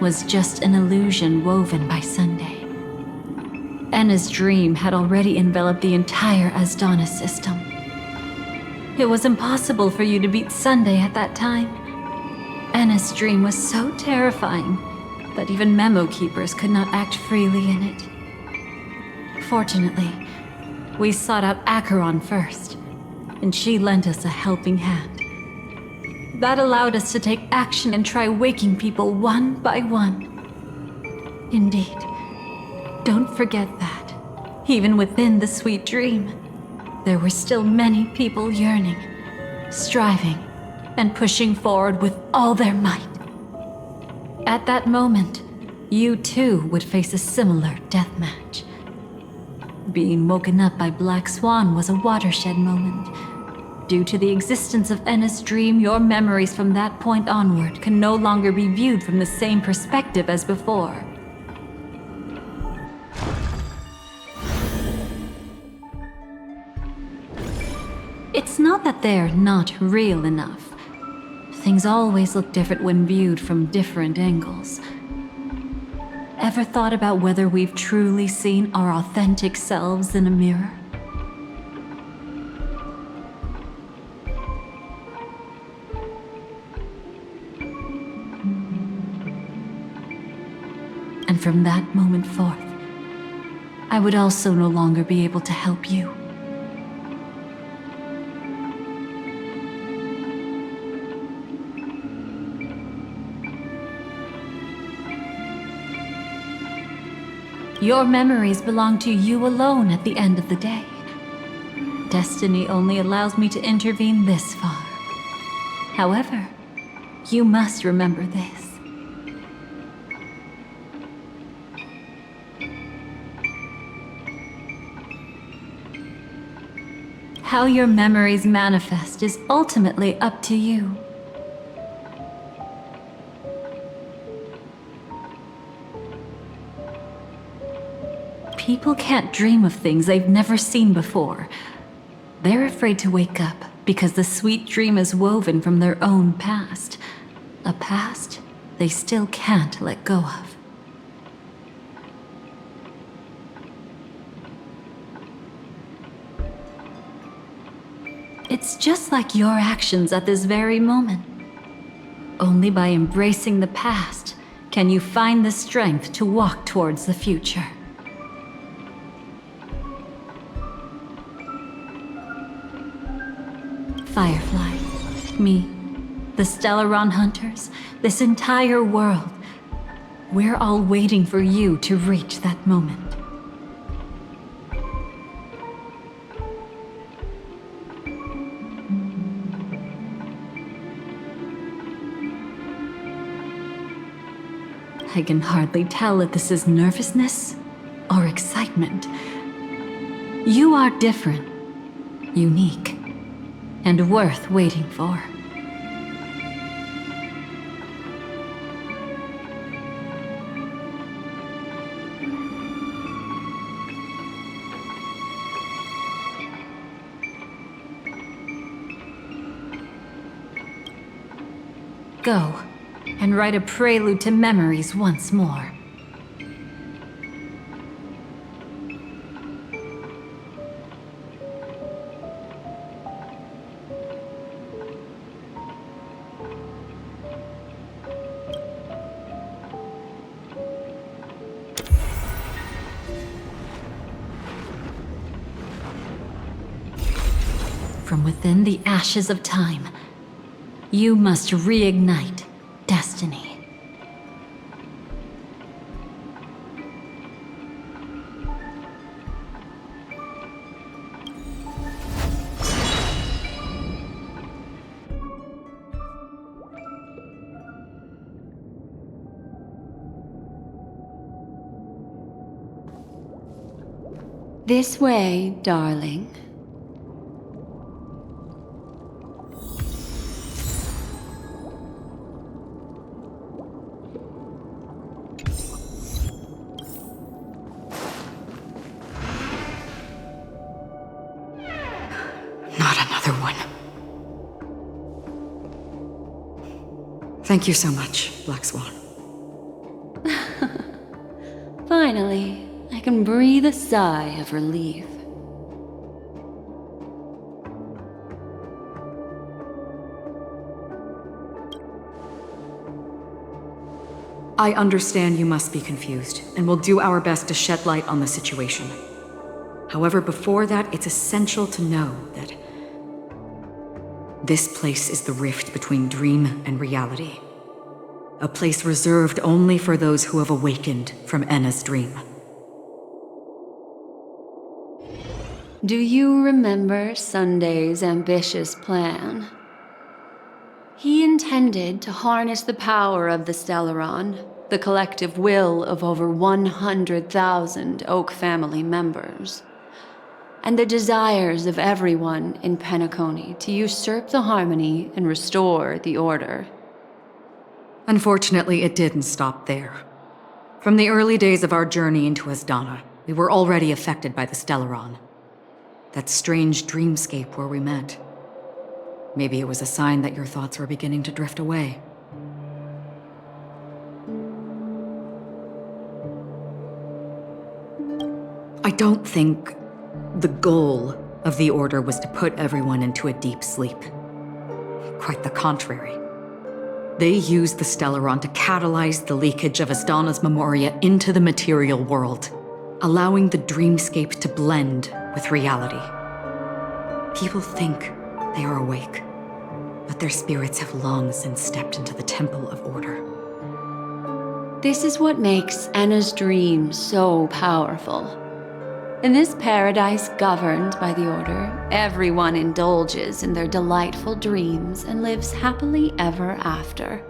was just an illusion woven by Sunday. Enna's dream had already enveloped the entire Asdana system. It was impossible for you to beat Sunday at that time. Enna's dream was so terrifying that even memo keepers could not act freely in it. Fortunately, we sought out Acheron first, and she lent us a helping hand. That allowed us to take action and try waking people one by one. Indeed, don't forget that, even within the sweet dream, there were still many people yearning, striving, and pushing forward with all their might. At that moment, you too would face a similar deathmatch. Being woken up by Black Swan was a watershed moment. Due to the existence of Enna's dream, your memories from that point onward can no longer be viewed from the same perspective as before. It's not that they're not real enough. Things always look different when viewed from different angles. Ever thought about whether we've truly seen our authentic selves in a mirror? And from that moment forth, I would also no longer be able to help you. Your memories belong to you alone at the end of the day. Destiny only allows me to intervene this far. However, you must remember this. How your memories manifest is ultimately up to you. People can't dream of things they've never seen before. They're afraid to wake up because the sweet dream is woven from their own past. A past they still can't let go of. It's just like your actions at this very moment. Only by embracing the past can you find the strength to walk towards the future. Firefly, me, the Stellaron Hunters, this entire world. We're all waiting for you to reach that moment. I can hardly tell if this is nervousness or excitement. You are different, unique, and worth waiting for. Go and write a prelude to memories once more. From within the ashes of time, you must reignite destiny. This way, darling. Not another one. Thank you so much, Black Swan. Finally, I can breathe a sigh of relief. I understand you must be confused, and will do our best to shed light on the situation. However, before that, it's essential to know that this place is the rift between dream and reality. A place reserved only for those who have awakened from Enna's dream. Do you remember Sunday's ambitious plan? He intended to harness the power of the Stellaron, the collective will of over 100,000 Oak family members, and the desires of everyone in Penacony to usurp the harmony and restore the order. Unfortunately, it didn't stop there. From the early days of our journey into Asdana, we were already affected by the Stellaron. That strange dreamscape where we met. Maybe it was a sign that your thoughts were beginning to drift away. I don't think the goal of the Order was to put everyone into a deep sleep. Quite the contrary. They used the Stellaron to catalyze the leakage of Asdana's memoria into the material world, allowing the dreamscape to blend with reality. People think they are awake, but their spirits have long since stepped into the Temple of Order. This is what makes Enna's dream so powerful. In this paradise governed by the Order, everyone indulges in their delightful dreams and lives happily ever after.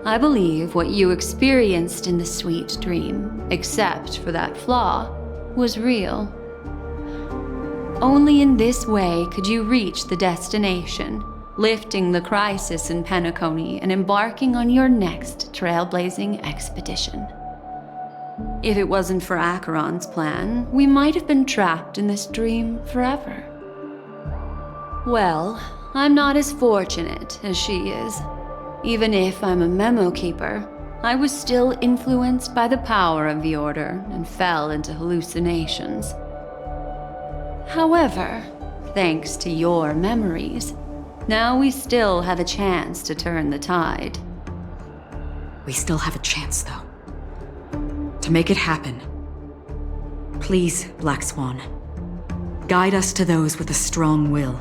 I believe what you experienced in the sweet dream, except for that flaw, was real. Only in this way could you reach the destination, lifting the crisis in Penacony and embarking on your next trailblazing expedition. If it wasn't for Acheron's plan, we might have been trapped in this dream forever. Well, I'm not as fortunate as she is. Even if I'm a memo keeper, I was still influenced by the power of the Order and fell into hallucinations. However, thanks to your memories, now we still have a chance to turn the tide. We still have a chance, though. To make it happen. Please, Black Swan. Guide us to those with a strong will.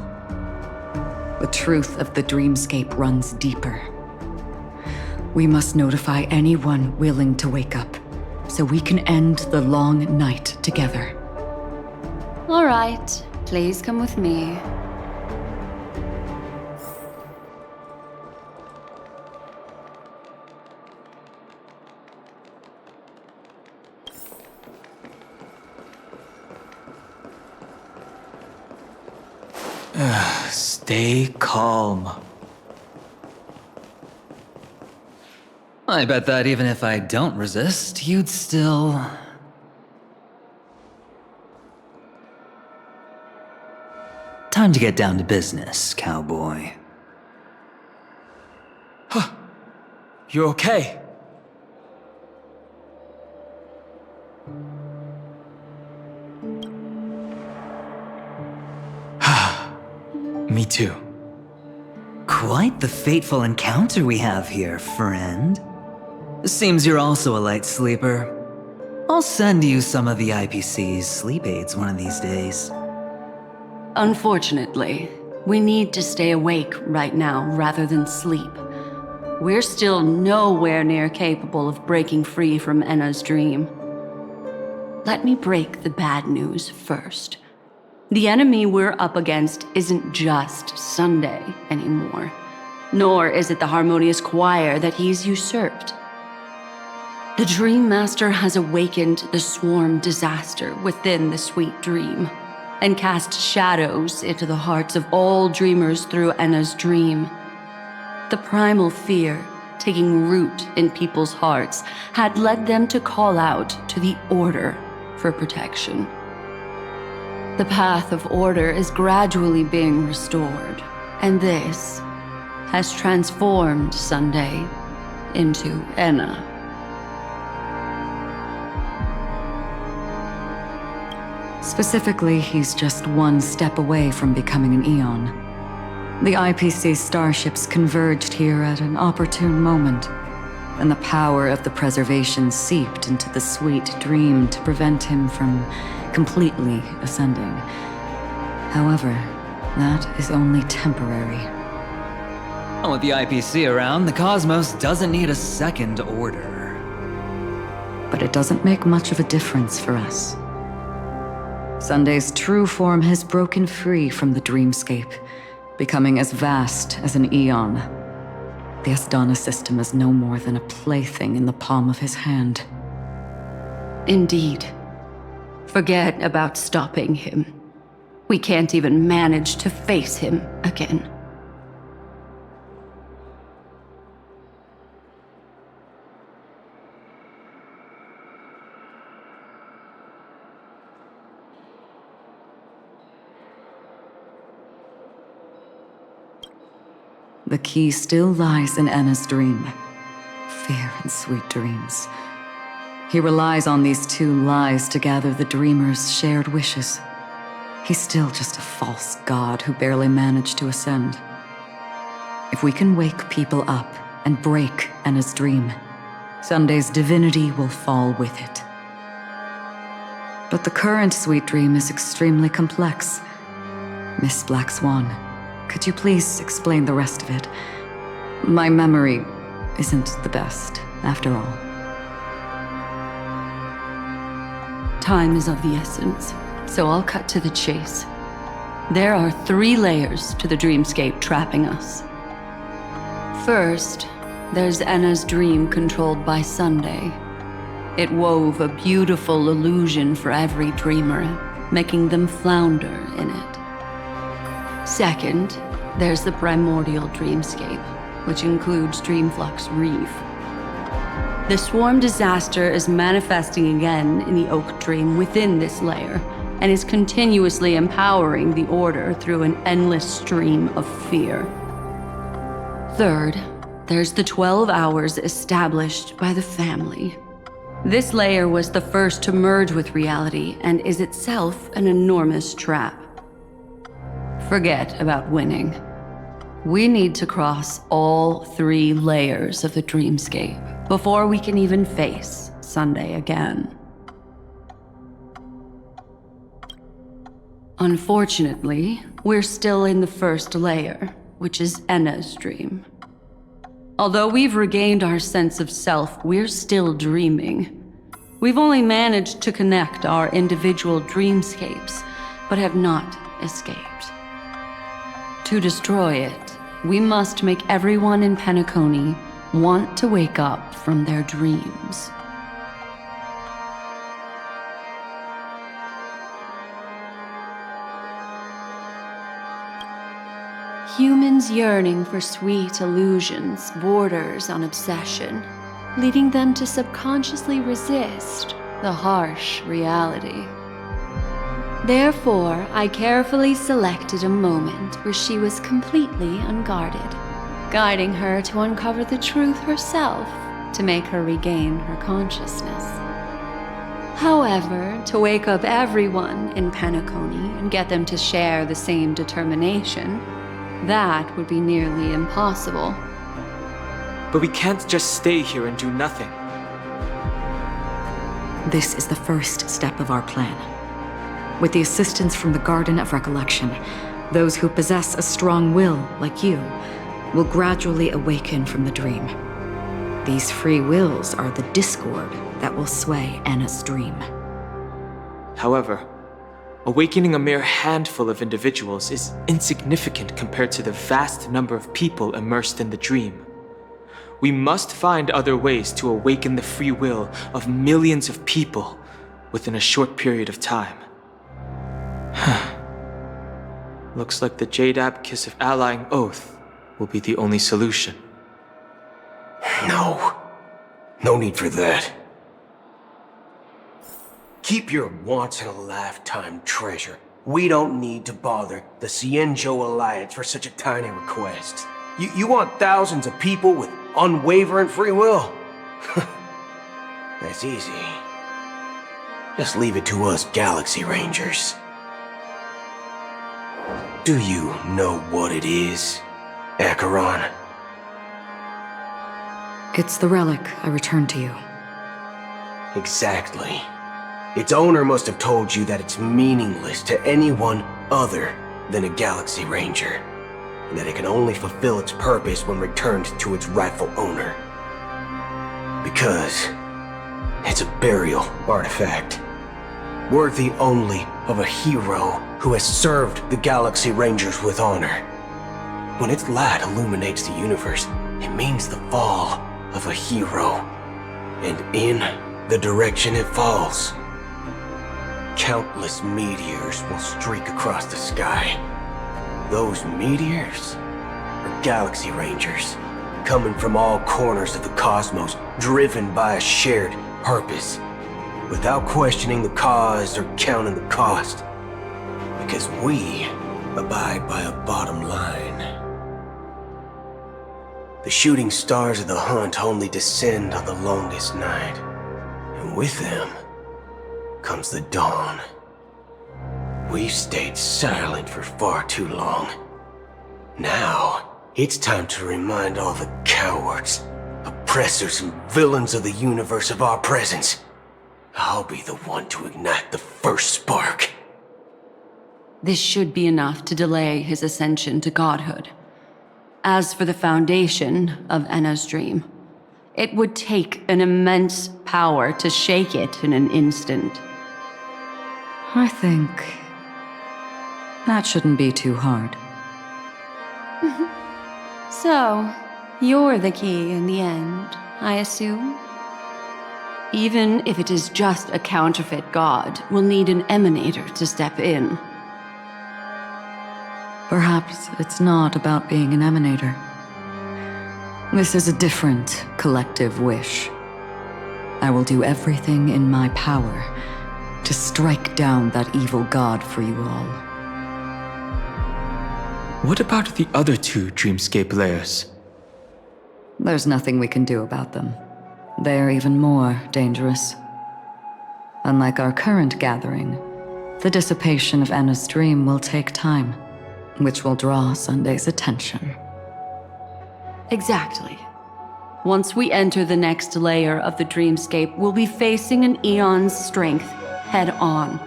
The truth of the dreamscape runs deeper. We must notify anyone willing to wake up, so we can end the long night together. All right, please come with me. Stay calm. I bet that even if I don't resist, you'd still... Time to get down to business, cowboy. Huh. You're okay? Me too. Quite the fateful encounter we have here, friend. Seems you're also a light sleeper. I'll send you some of the IPC's sleep aids one of these days. Unfortunately, we need to stay awake right now rather than sleep. We're still nowhere near capable of breaking free from Enna's dream. Let me break the bad news first. The enemy we're up against isn't just Sunday anymore, nor is it the harmonious choir that he's usurped. The Dream Master has awakened the swarm disaster within the sweet dream, and cast shadows into the hearts of all dreamers through Enna's dream. The primal fear taking root in people's hearts had led them to call out to the Order for protection. The path of order is gradually being restored, and this has transformed Sunday into Enna. Specifically, he's just one step away from becoming an Eon. The IPC starships converged here at an opportune moment, and the power of the preservation seeped into the sweet dream to prevent him from completely ascending. However, that is only temporary. With the IPC around, the cosmos doesn't need a second order. But it doesn't make much of a difference for us. Sunday's true form has broken free from the dreamscape, becoming as vast as an eon. The Asdana system is no more than a plaything in the palm of his hand. Indeed. Forget about stopping him. We can't even manage to face him again. The key still lies in Enna's dream. Fear and sweet dreams. He relies on these two lies to gather the dreamer's shared wishes. He's still just a false god who barely managed to ascend. If we can wake people up and break Enna's dream, Sunday's divinity will fall with it. But the current sweet dream is extremely complex. Miss Black Swan, could you please explain the rest of it? My memory isn't the best, after all. Time is of the essence, so I'll cut to the chase. There are 3 layers to the dreamscape trapping us. First, there's Enna's dream controlled by Sunday. It wove a beautiful illusion for every dreamer, making them flounder in it. Second, there's the primordial dreamscape, which includes Dreamflux Reef. The swarm disaster is manifesting again in the Oak Dream within this layer, and is continuously empowering the Order through an endless stream of fear. Third, there's the 12 hours established by the family. This layer was the first to merge with reality and is itself an enormous trap. Forget about winning. We need to cross all 3 layers of the dreamscape before we can even face Sunday again. Unfortunately, we're still in the first layer, which is Enna's dream. Although we've regained our sense of self, we're still dreaming. We've only managed to connect our individual dreamscapes, but have not escaped. To destroy it, we must make everyone in Penacony want to wake up from their dreams. Humans yearning for sweet illusions borders on obsession, leading them to subconsciously resist the harsh reality. Therefore, I carefully selected a moment where she was completely unguarded, guiding her to uncover the truth herself to make her regain her consciousness. However, to wake up everyone in Penacony and get them to share the same determination, that would be nearly impossible. But we can't just stay here and do nothing. This is the first step of our plan. With the assistance from the Garden of Recollection, those who possess a strong will, like you, will gradually awaken from the dream. These free wills are the discord that will sway Anna's dream. However, awakening a mere handful of individuals is insignificant compared to the vast number of people immersed in the dream. We must find other ways to awaken the free will of millions of people within a short period of time. Looks like the Jade Abacus of Allying Oath will be the only solution. No need for that. Keep your once-in-a-lifetime treasure. We don't need to bother the Cienjo Alliance for such a tiny request. You want thousands of people with unwavering free will? That's easy. Just leave it to us Galaxy Rangers. Do you know what it is, Acheron? It's the relic I returned to you. Exactly. Its owner must have told you that it's meaningless to anyone other than a Galaxy Ranger, and that it can only fulfill its purpose when returned to its rightful owner. Because it's a burial artifact, worthy only of a hero who has served the Galaxy Rangers with honor. When its light illuminates the universe, it means the fall of a hero, and in the direction it falls, countless meteors will streak across the sky. Those meteors are Galaxy Rangers, coming from all corners of the cosmos, driven by a shared purpose, without questioning the cause or counting the cost, because we abide by a bottom line. The shooting stars of the hunt only descend on the longest night, and with them comes the dawn. We've stayed silent for far too long. Now, it's time to remind all the cowards, oppressors, and villains of the universe of our presence. I'll be the one to ignite the first spark. This should be enough to delay his ascension to godhood. As for the foundation of Enna's dream, it would take an immense power to shake it in an instant. I think that shouldn't be too hard. So, you're the key in the end, I assume? Even if it is just a counterfeit god, we'll need an emanator to step in. Perhaps it's not about being an emanator. This is a different collective wish. I will do everything in my power to strike down that evil god for you all. What about the other two dreamscape layers? There's nothing we can do about them. They're even more dangerous. Unlike our current gathering, the dissipation of Anna's dream will take time, which will draw Sunday's attention. Exactly. Once we enter the next layer of the dreamscape, we'll be facing an eon's strength head on.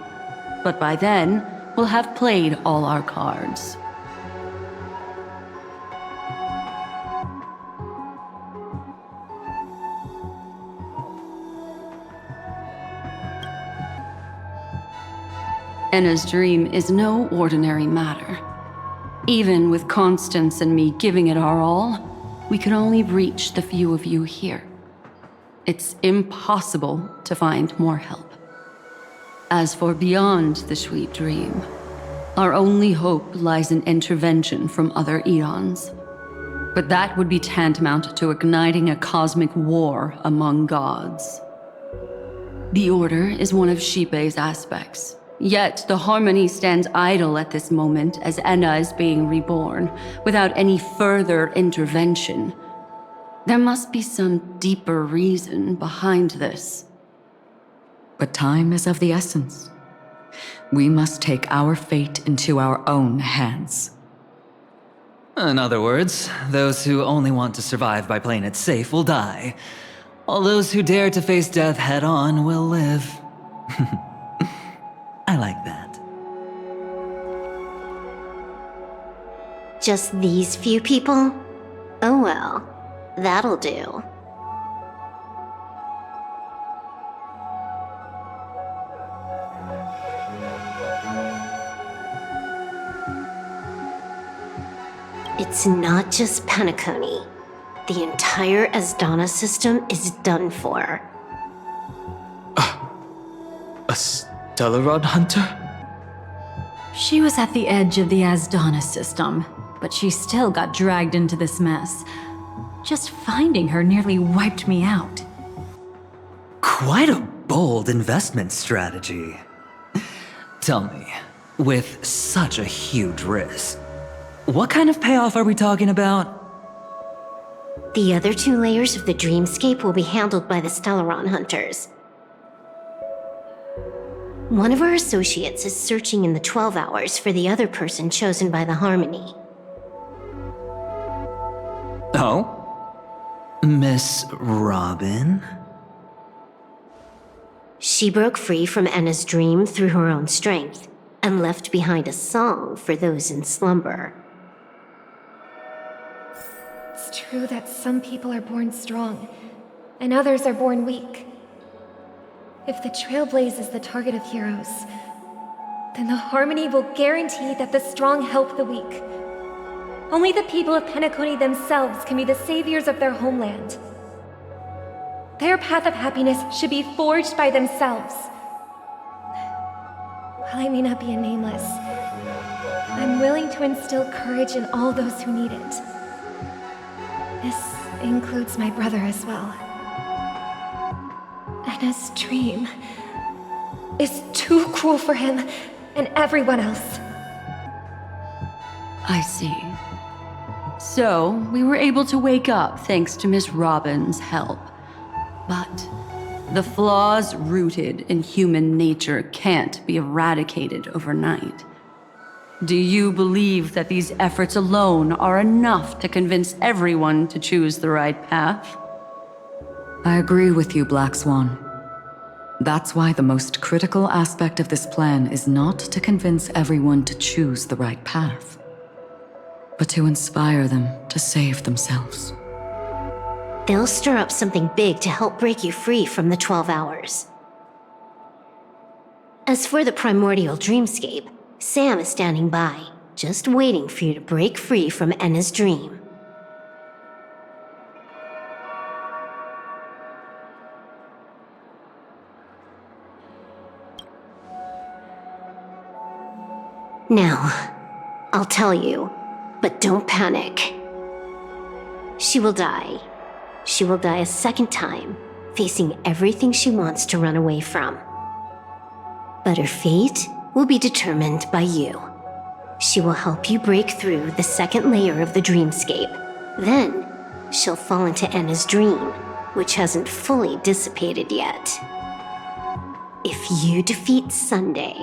But by then, we'll have played all our cards. Enna's dream is no ordinary matter. Even with Constance and me giving it our all, we can only reach the few of you here. It's impossible to find more help. As for beyond the sweet dream, our only hope lies in intervention from other eons. But that would be tantamount to igniting a cosmic war among gods. The Order is one of Xipe's aspects. Yet the Harmony stands idle at this moment as Enna is being reborn, without any further intervention. There must be some deeper reason behind this. But time is of the essence. We must take our fate into our own hands. In other words, those who only want to survive by playing it safe will die, while those who dare to face death head-on will live. I like that. Just these few people? Oh well, that'll do. It's not just Penacony. The entire Asdana system is done for. A Stellaron hunter? She was at the edge of the Asdana system, but she still got dragged into this mess. Just finding her nearly wiped me out. Quite a bold investment strategy. Tell me, with such a huge risk, what kind of payoff are we talking about? The other two layers of the dreamscape will be handled by the Stellaron hunters. One of our associates is searching in the 12 hours for the other person chosen by the Harmony. Oh? Miss Robin? She broke free from Enna's dream through her own strength, and left behind a song for those in slumber. It's true that some people are born strong, and others are born weak. If the Trailblaze is the target of heroes, then the Harmony will guarantee that the strong help the weak. Only the people of Penacony themselves can be the saviors of their homeland. Their path of happiness should be forged by themselves. While I may not be a nameless, I'm willing to instill courage in all those who need it. This includes my brother as well. Anna's dream is too cruel for him and everyone else. I see. So, we were able to wake up thanks to Miss Robin's help. But the flaws rooted in human nature can't be eradicated overnight. Do you believe that these efforts alone are enough to convince everyone to choose the right path? I agree with you, Black Swan. That's why the most critical aspect of this plan is not to convince everyone to choose the right path, but to inspire them to save themselves. They'll stir up something big to help break you free from the 12 hours. As for the primordial dreamscape, Sam is standing by, just waiting for you to break free from Enna's dream. Now, I'll tell you, but don't panic. She will die. She will die a second time, facing everything she wants to run away from. but her fate will be determined by you. She will help you break through the second layer of the dreamscape. Then, she'll fall into Anna's dream, which hasn't fully dissipated yet. If you defeat Sunday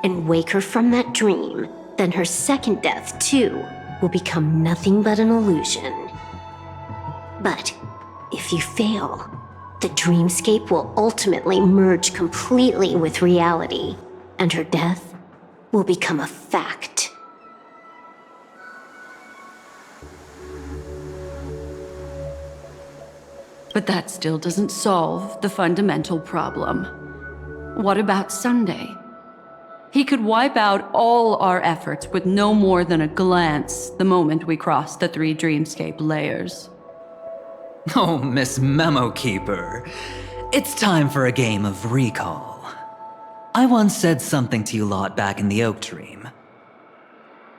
and wake her from that dream, then her second death, too, will become nothing but an illusion. But if you fail, the dreamscape will ultimately merge completely with reality, and her death will become a fact. But that still doesn't solve the fundamental problem. What about Sunday? He could wipe out all our efforts with no more than a glance the moment we cross the 3 dreamscape layers. Oh, Miss Memo Keeper. It's time for a game of recall. I once said something to you lot back in the Oak Dream.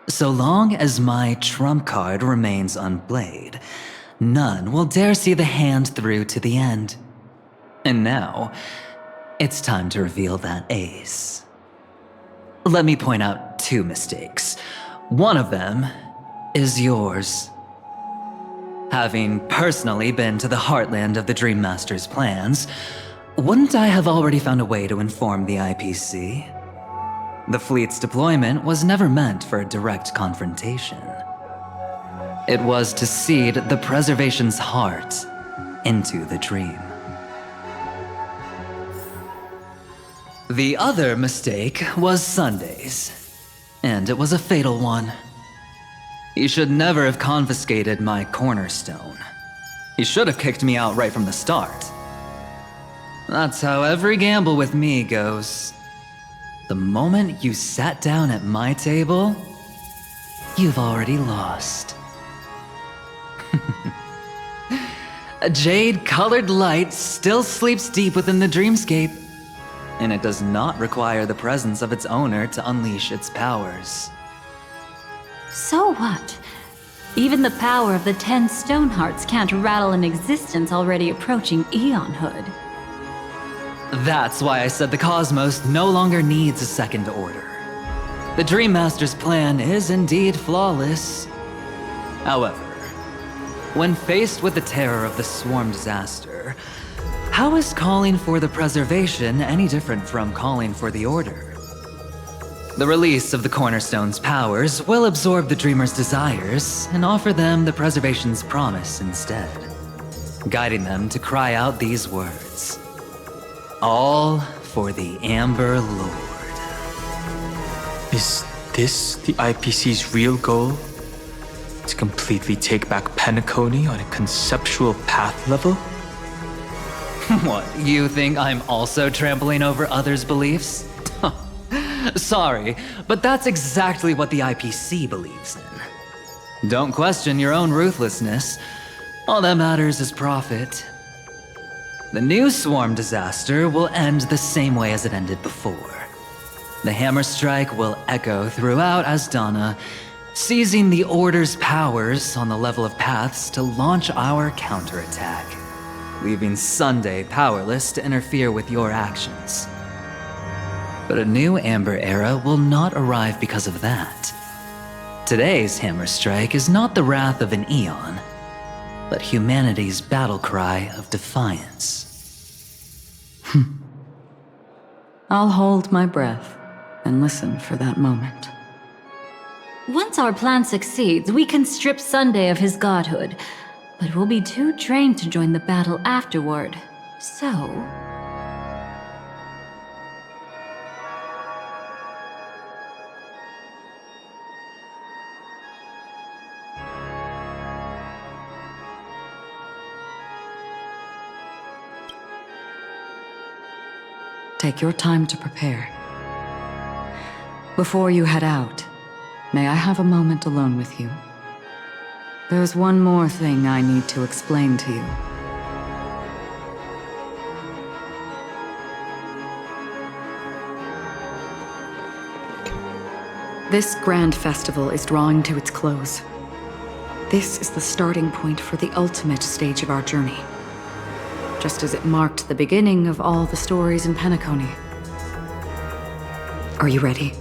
So long as my trump card remains unplayed, none will dare see the hand through to the end. And now, it's time to reveal that ace. Let me point out 2 mistakes. One of them is yours. Having personally been to the heartland of the Dream Master's plans, wouldn't I have already found a way to inform the IPC? The fleet's deployment was never meant for a direct confrontation. It was to seed the preservation's heart into the dream. The other mistake was Sunday's, and it was a fatal one. He should never have confiscated my cornerstone. He should have kicked me out right from the start. That's how every gamble with me goes. The moment you sat down at my table, you've already lost. A jade-colored light still sleeps deep within the dreamscape, and it does not require the presence of its owner to unleash its powers. So what? Even the power of the 10 Stonehearts can't rattle an existence already approaching eonhood. That's why I said the cosmos no longer needs a second order. The Dream Master's plan is indeed flawless. However, when faced with the terror of the swarm disaster, how is calling for the preservation any different from calling for the order? The release of the Cornerstone's powers will absorb the Dreamer's desires and offer them the preservation's promise instead, guiding them to cry out these words: all for the Amber Lord. Is this the IPC's real goal? To completely take back Penacony on a conceptual path level? What, you think I'm also trampling over others' beliefs? Sorry, but that's exactly what the IPC believes in. Don't question your own ruthlessness. All that matters is profit. The new swarm disaster will end the same way as it ended before. The hammer strike will echo throughout Asdana, seizing the Order's powers on the level of paths to launch our counterattack, leaving Sunday powerless to interfere with your actions. But a new Amber Era will not arrive because of that. Today's hammer strike is not the wrath of an eon, but humanity's battle cry of defiance. I'll hold my breath and listen for that moment. Once our plan succeeds, we can strip Sunday of his godhood, but we'll be too drained to join the battle afterward. So... Take your time to prepare. Before you head out, may I have a moment alone with you? There's one more thing I need to explain to you. This grand festival is drawing to its close. This is the starting point for the ultimate stage of our journey, just as it marked the beginning of all the stories in Penacony. Are you ready?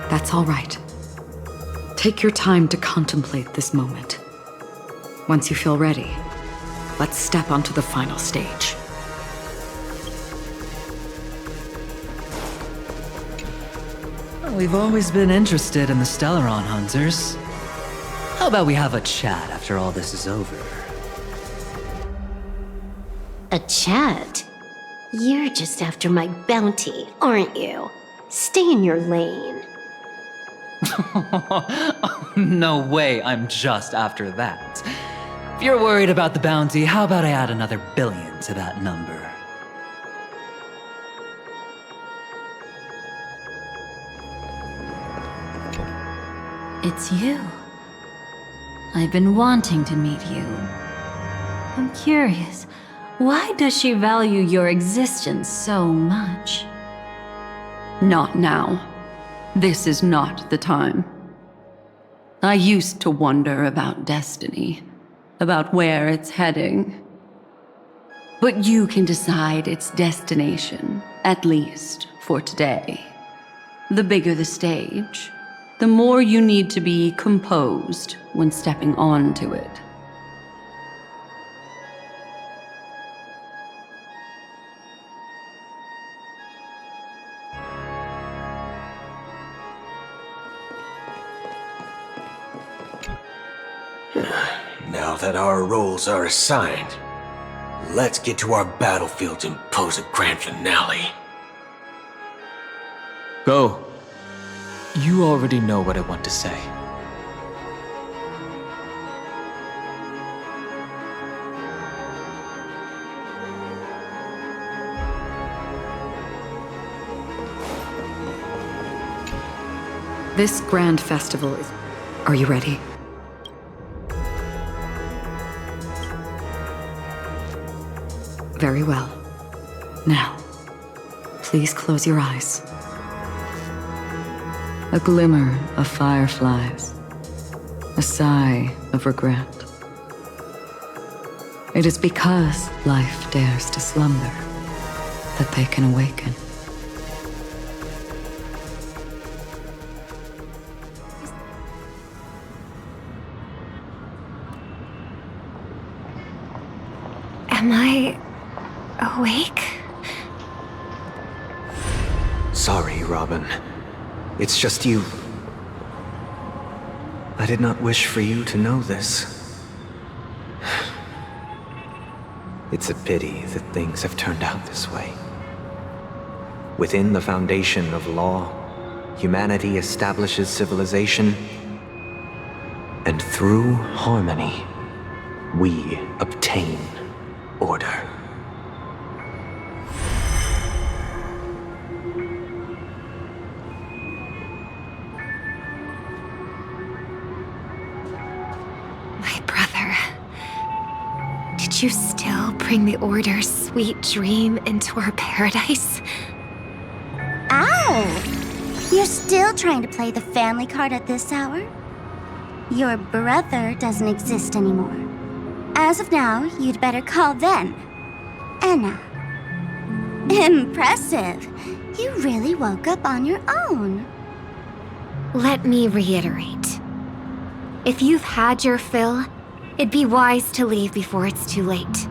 That's all right. Take your time to contemplate this moment. Once you feel ready, let's step onto the final stage. We've always been interested in the Stellaron Hunters. How about we have a chat after all this is over? A chat? You're just after my bounty, aren't you? Stay in your lane. No way, I'm just after that. If you're worried about the bounty, how about I add another billion to that number? It's you. I've been wanting to meet you. I'm curious, why does she value your existence so much? Not now. This is not the time. I used to wonder about destiny, about where it's heading. But you can decide its destination, at least for today. The bigger the stage, the more you need to be composed when stepping onto it. Now that our roles are assigned, let's get to our battlefields and pose a grand finale. Go. You already know what I want to say. This grand festival is... Are you ready? Very well. Now, please close your eyes. A glimmer of fireflies. A sigh of regret. It is because life dares to slumber that they can awaken. Am I awake? Sorry, Robin. It's just you. I did not wish for you to know this. It's a pity that things have turned out this way. Within the foundation of law, humanity establishes civilization, and through harmony, we obtain order. My brother. Did you still bring the Order's sweet dream into our paradise? Ow! You're still trying to play the family card at this hour? Your brother doesn't exist anymore. As of now, you'd better call them Anna. Impressive. You really woke up on your own. Let me reiterate. If you've had your fill, it'd be wise to leave before it's too late.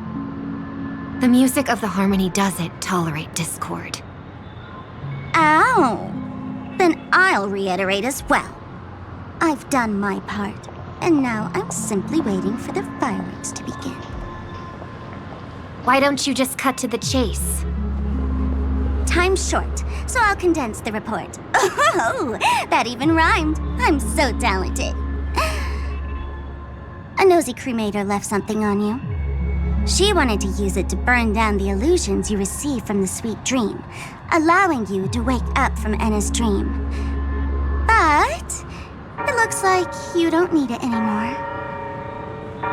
The music of the harmony doesn't tolerate discord. Ow! Then I'll reiterate as well. I've done my part, and now I'm simply waiting for the fireworks to begin. Why don't you just cut to the chase? Time's short, so I'll condense the report. Oh, that even rhymed. I'm so talented. A nosy cremator left something on you. She wanted to use it to burn down the illusions you received from the sweet dream, allowing you to wake up from Anna's dream. But it looks like you don't need it anymore.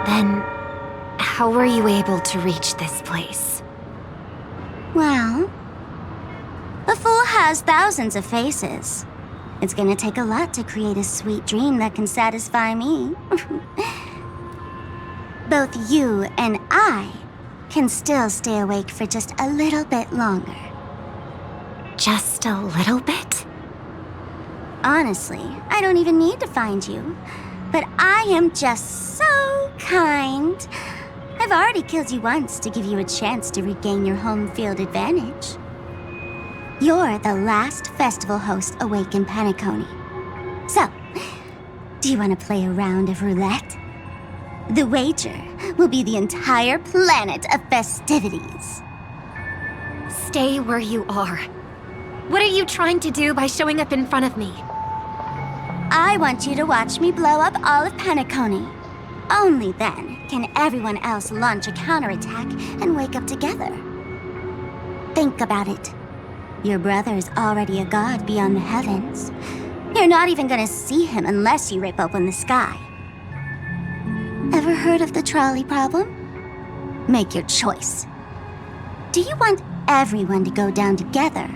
Then, how were you able to reach this place? Well, a fool has thousands of faces. It's gonna take a lot to create a sweet dream that can satisfy me. both you and I can still stay awake for just a little bit longer. Just a little bit? Honestly, I don't even need to find you. But I am just so kind. I've already killed you once to give you a chance to regain your home field advantage. You're the last festival host awake in Penacony. So, do you want to play a round of roulette? The wager will be the entire planet of festivities. Stay where you are. What are you trying to do by showing up in front of me? I want you to watch me blow up all of Penacony. Only then can everyone else launch a counterattack and wake up together. Think about it. Your brother is already a god beyond the heavens. You're not even gonna see him unless you rip open the sky. Ever heard of the trolley problem? Make your choice. Do you want everyone to go down together?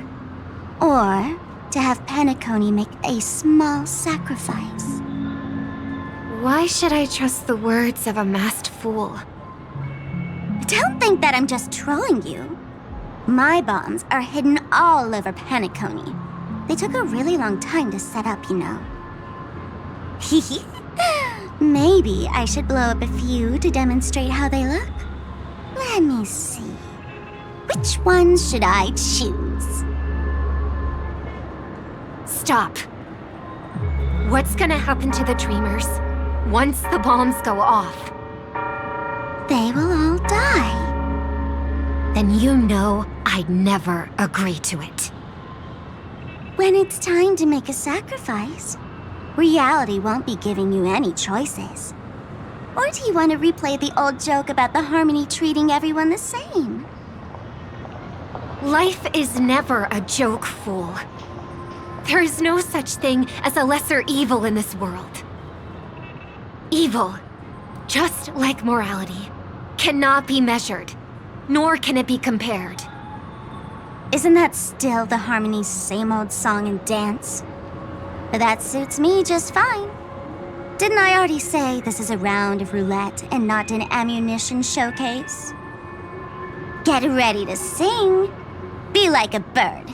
Or to have Penacony make a small sacrifice? Why should I trust the words of a masked fool? Don't think that I'm just trolling you. My bombs are hidden all over Penacony. They took a really long time to set up, you know. Maybe I should blow up a few to demonstrate how they look. Let me see. Which ones should I choose? Stop. What's gonna happen to the Dreamers once the bombs go off? They will all die. Then you know I'd never agree to it. When it's time to make a sacrifice, reality won't be giving you any choices. Or do you want to replay the old joke about the Harmony treating everyone the same? Life is never a joke, fool. There is no such thing as a lesser evil in this world. Evil, just like morality, cannot be measured, nor can it be compared. Isn't that still the Harmony's same old song and dance? But that suits me just fine. Didn't I already say this is a round of roulette and not an ammunition showcase? Get ready to sing. Be like a bird.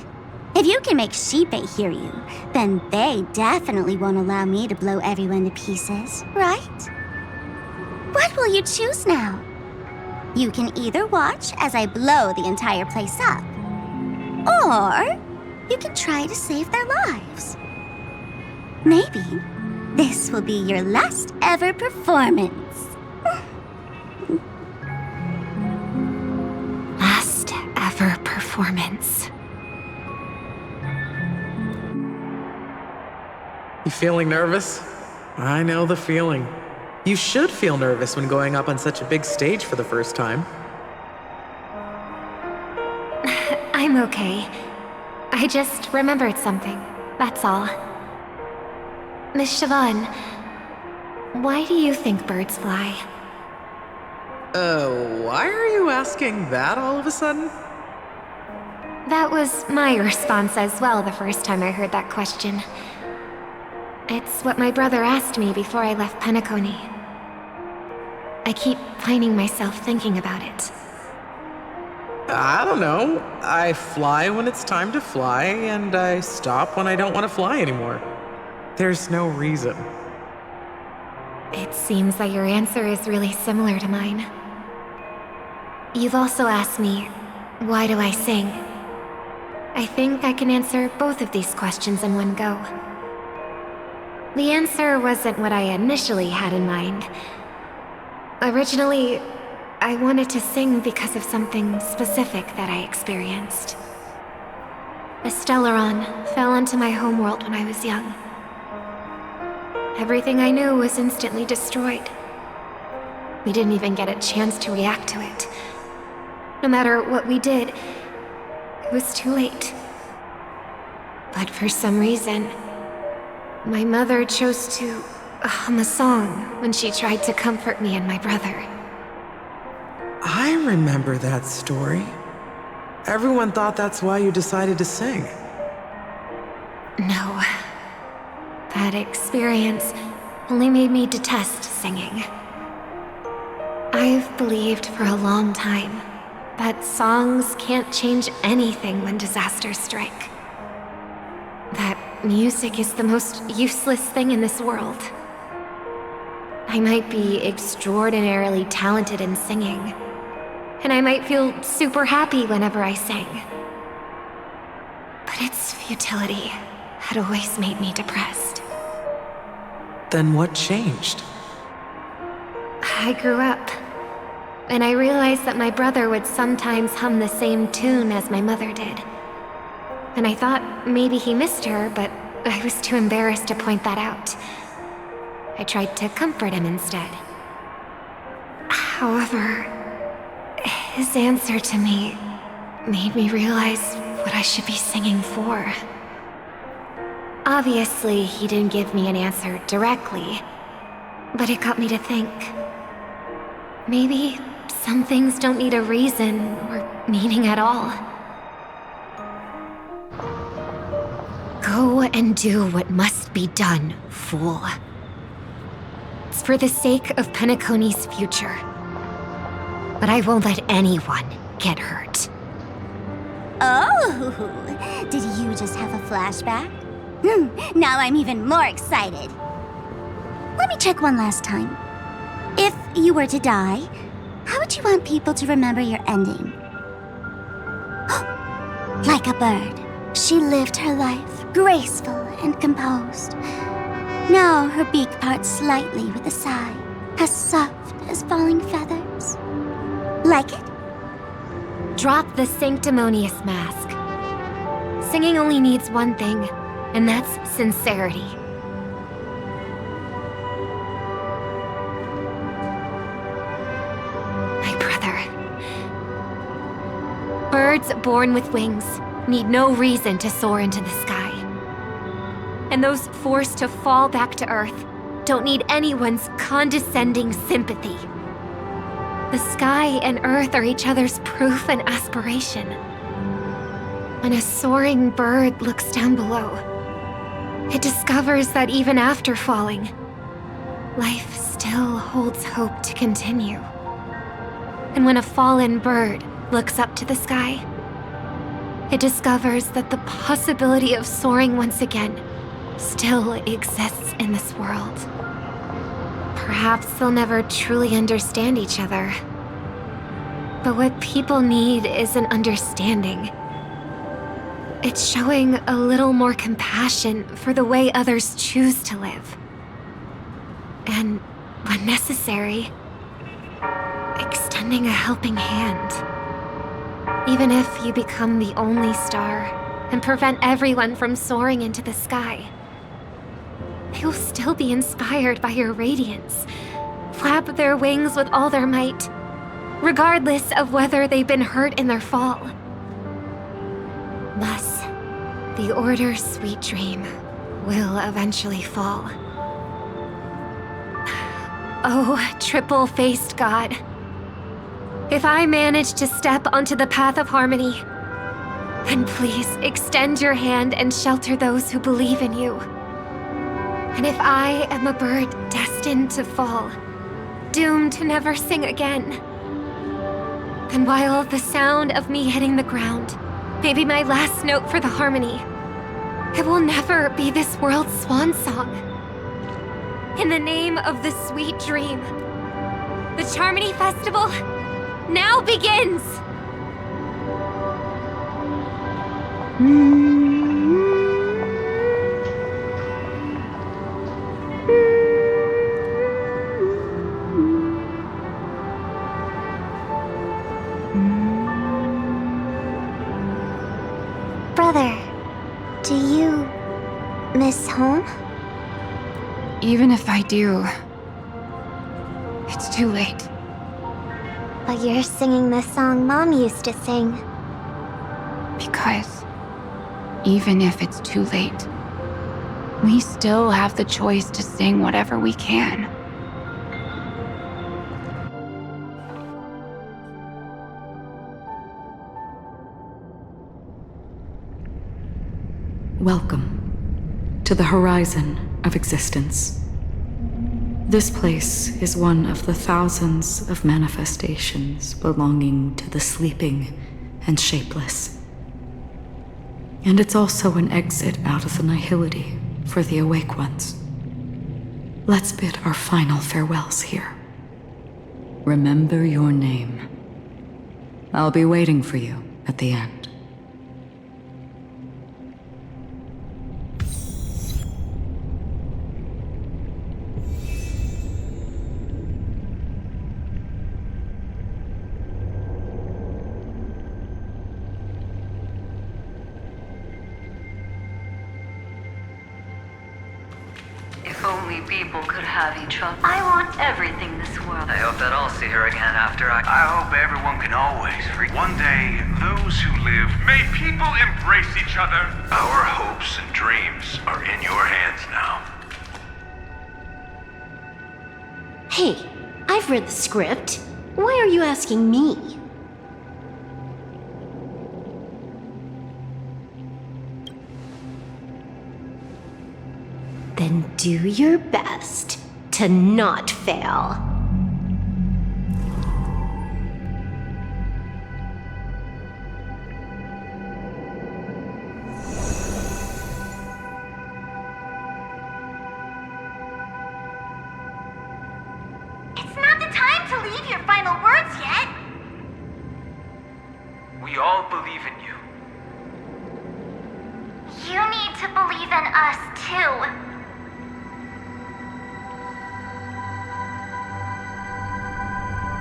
If you can make Sheepei hear you, then they definitely won't allow me to blow everyone to pieces, right? What will you choose now? You can either watch as I blow the entire place up, or you can try to save their lives. Maybe this will be your last ever performance. Last ever performance. You feeling nervous? I know the feeling. You should feel nervous when going up on such a big stage for the first time. I'm okay. I just remembered something, that's all. Miss Siobhan, why do you think birds fly? Why are you asking that all of a sudden? That was my response as well the first time I heard that question. It's what my brother asked me before I left Penacony. I keep finding myself thinking about it. I don't know. I fly when it's time to fly, and I stop when I don't want to fly anymore. There's no reason. It seems that your answer is really similar to mine. You've also asked me, why do I sing? I think I can answer both of these questions in one go. The answer wasn't what I initially had in mind. Originally, I wanted to sing because of something specific that I experienced. A Stellaron fell into my homeworld when I was young. Everything I knew was instantly destroyed. We didn't even get a chance to react to it. No matter what we did, it was too late. But for some reason, my mother chose to hum a song when she tried to comfort me and my brother. I remember that story. Everyone thought that's why you decided to sing. No. That experience only made me detest singing. I've believed for a long time that songs can't change anything when disasters strike. That music is the most useless thing in this world. I might be extraordinarily talented in singing, and I might feel super happy whenever I sang. But its futility had always made me depressed. Then what changed? I grew up, and I realized that my brother would sometimes hum the same tune as my mother did. And I thought maybe he missed her, but I was too embarrassed to point that out. I tried to comfort him instead. However, his answer to me made me realize what I should be singing for. Obviously, he didn't give me an answer directly, but it got me to think. Maybe some things don't need a reason or meaning at all. Go and do what must be done, fool. It's for the sake of Penacony's future. But I won't let anyone get hurt. Oh, did you just have a flashback? Now I'm even more excited. Let me check one last time. If you were to die, how would you want people to remember your ending? Like a bird, she lived her life, graceful and composed. Now her beak parts slightly with a sigh, as soft as falling feathers. Like it? Drop the sanctimonious mask. Singing only needs one thing, and that's sincerity. My brother. Birds born with wings need no reason to soar into the sky. And those forced to fall back to Earth don't need anyone's condescending sympathy. The sky and Earth are each other's proof and aspiration. When a soaring bird looks down below, it discovers that even after falling, life still holds hope to continue. And when a fallen bird looks up to the sky, it discovers that the possibility of soaring once again still exists in this world. Perhaps they'll never truly understand each other. But what people need is an understanding. It's showing a little more compassion for the way others choose to live. And, when necessary, extending a helping hand. Even if you become the only star and prevent everyone from soaring into the sky, they will still be inspired by your radiance, flap their wings with all their might, regardless of whether they've been hurt in their fall. Thus, the Order's sweet dream will eventually fall. Oh, triple-faced God. If I manage to step onto the path of harmony, then please extend your hand and shelter those who believe in you. And if I am a bird destined to fall, doomed to never sing again, then while the sound of me hitting the ground may be my last note for the harmony, it will never be this world's swan song. In the name of the sweet dream, the Charmony Festival now begins! Brother, do you miss home? Even if I do, it's too late. But you're singing the song Mom used to sing. Because even if it's too late, we still have the choice to sing whatever we can. Welcome to the horizon of existence. This place is one of the thousands of manifestations belonging to the sleeping and shapeless. And it's also an exit out of the nihility for the awake ones. Let's bid our final farewells here. Remember your name. I'll be waiting for you at the end. If only people could have each other. I want everything this world. I hope that I'll see her again after I hope everyone can always one day, those who live. May people embrace each other. Our hopes and dreams are in your hands now. Hey, I've read the script. Why are you asking me? Then do your best to not fail. It's not the time to leave your final words yet. We all believe in you. You need to believe in us too.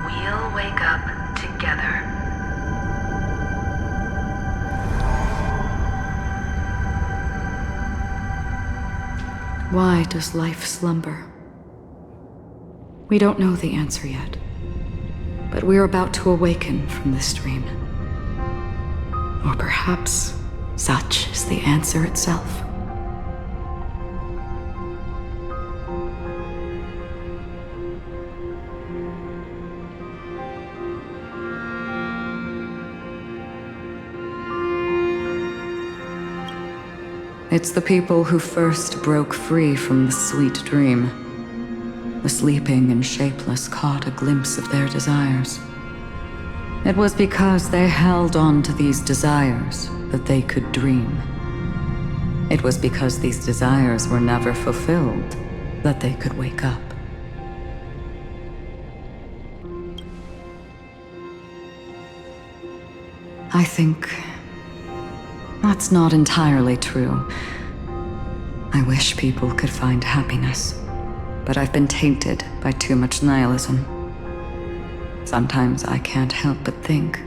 We'll wake up together. Why does life slumber? We don't know the answer yet, but we're about to awaken from this dream. Or perhaps such is the answer itself. It's the people who first broke free from the sweet dream. The sleeping and shapeless caught a glimpse of their desires. It was because they held on to these desires that they could dream. It was because these desires were never fulfilled that they could wake up. I think that's not entirely true. I wish people could find happiness, but I've been tainted by too much nihilism. Sometimes I can't help but think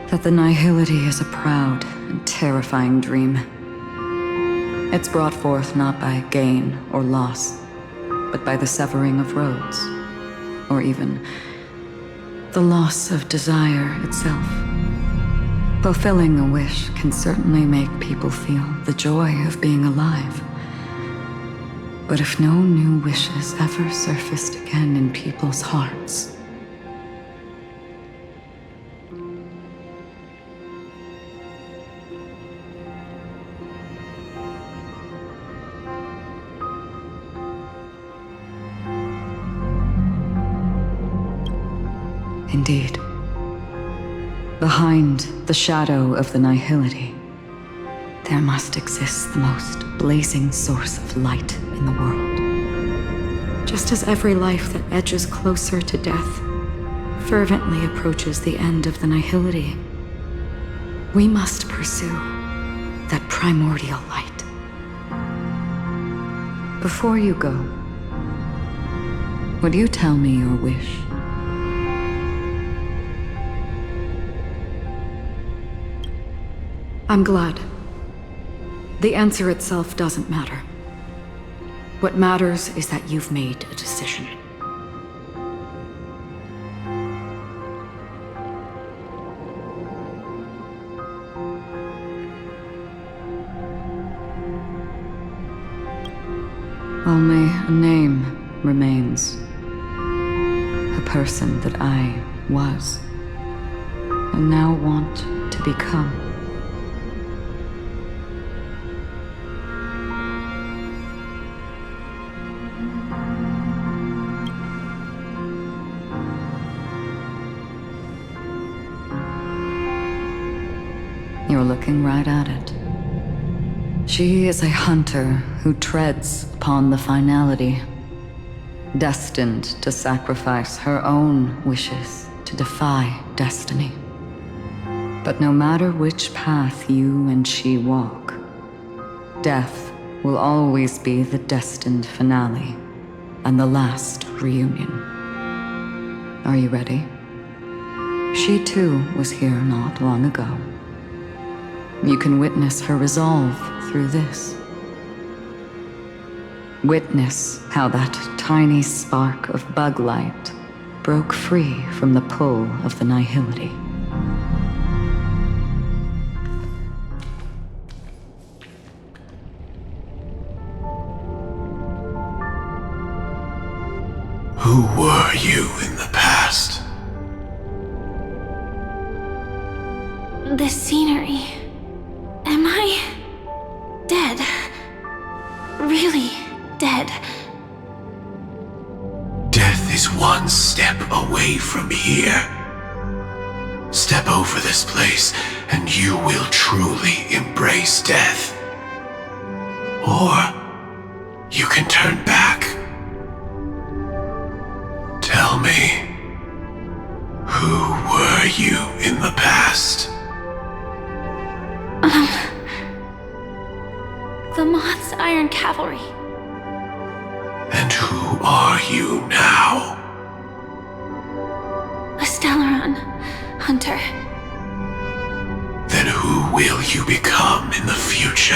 that the nihility is a proud and terrifying dream. It's brought forth not by gain or loss, but by the severing of roads, or even the loss of desire itself. Fulfilling a wish can certainly make people feel the joy of being alive. But if no new wishes ever surfaced again in people's hearts, indeed, behind the shadow of the nihility, there must exist the most blazing source of light in the world. Just as every life that edges closer to death fervently approaches the end of the nihility, we must pursue that primordial light. Before you go, would you tell me your wish? I'm glad. The answer itself doesn't matter. What matters is that you've made a decision. Only a name remains. A person that I was, and now want to become. You're looking right at it. She is a hunter who treads upon the finality, destined to sacrifice her own wishes to defy destiny. But no matter which path you and she walk, death will always be the destined finale and the last reunion. Are you ready? She too was here not long ago. You can witness her resolve through this. Witness how that tiny spark of bug light broke free from the pull of the nihility. Who were you in the past? The scenery. Am I dead? Really dead? Death is one step away from here. Step over this place, and you will truly embrace death. Or you can turn back. Tell me, who were you in the past? The Moth's Iron Cavalry. And who are you now? A Stellaron hunter. Then who will you become in the future?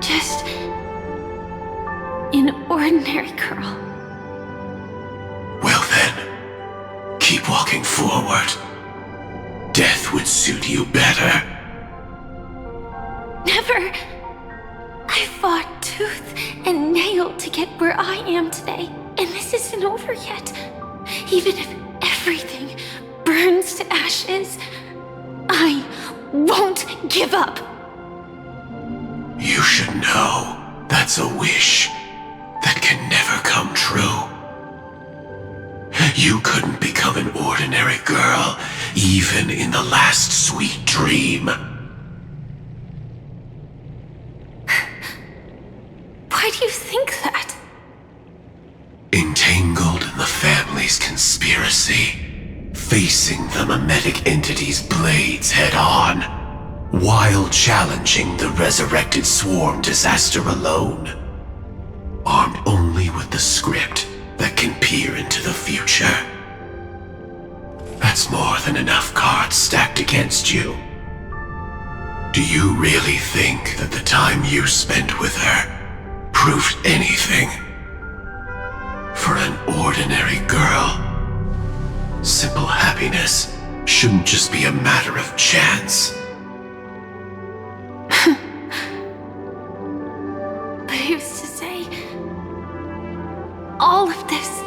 Just an ordinary girl. Well then, keep walking forward. Death would suit you better. Never. I fought tooth and nail to get where I am today, and this isn't over yet. Even if everything burns to ashes, I won't give up. You should know that's a wish that can never come true. You couldn't become an ordinary girl, even in the last sweet dream. Why do you think that? Entangled in the family's conspiracy, facing the mimetic entity's blades head on, while challenging the resurrected swarm disaster alone. Armed only with the script that can peer into the future. That's more than enough cards stacked against you. Do you really think that the time you spent with her proved anything? For an ordinary girl, simple happiness shouldn't just be a matter of chance. But who's to say all of this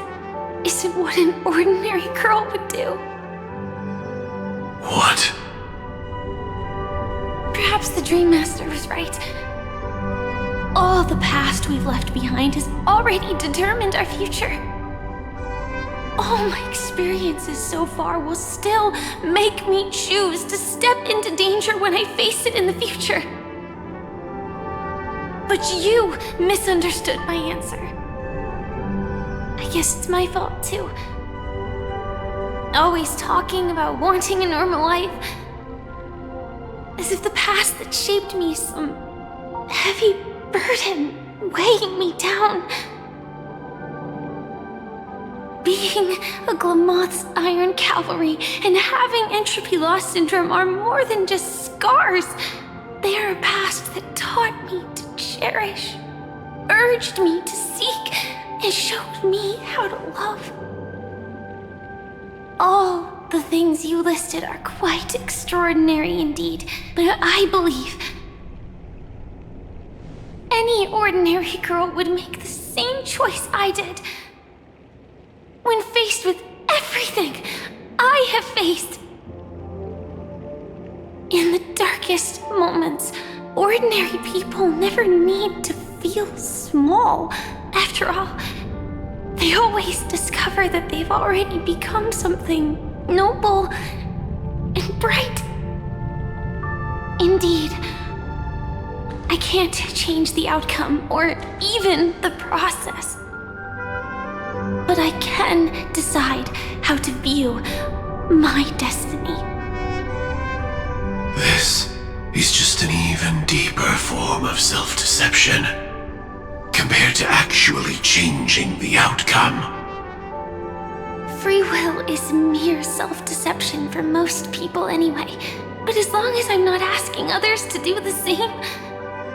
isn't what an ordinary girl would do? What? Perhaps the Dream Master was right. All the past we've left behind has already determined our future. All my experiences so far will still make me choose to step into danger when I face it in the future. But you misunderstood my answer. I guess it's my fault too. Always talking about wanting a normal life, as if the past that shaped me is some heavy burden weighing me down. Being a Glamoth's Iron Cavalry and having Entropy Loss Syndrome are more than just scars. They are a past that taught me to cherish, urged me to seek, and showed me how to love. All the things you listed are quite extraordinary indeed, but I believe any ordinary girl would make the same choice I did. When faced with everything I have faced. In the darkest moments, ordinary people never need to feel small. After all, they always discover that they've already become something noble, and bright. Indeed, I can't change the outcome or even the process. But I can decide how to view my destiny. This is just an even deeper form of self-deception, compared to actually changing the outcome. Free will is mere self-deception for most people anyway. But as long as I'm not asking others to do the same,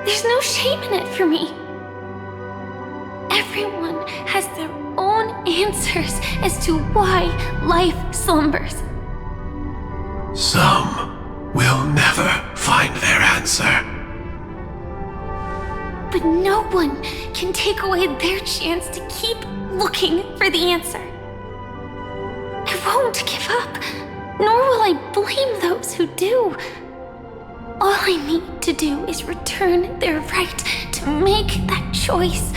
there's no shame in it for me. Everyone has their own answers as to why life slumbers. Some will never find their answer. But no one can take away their chance to keep looking for the answer. I won't give up, nor will I blame those who do. All I need to do is return their right to make that choice,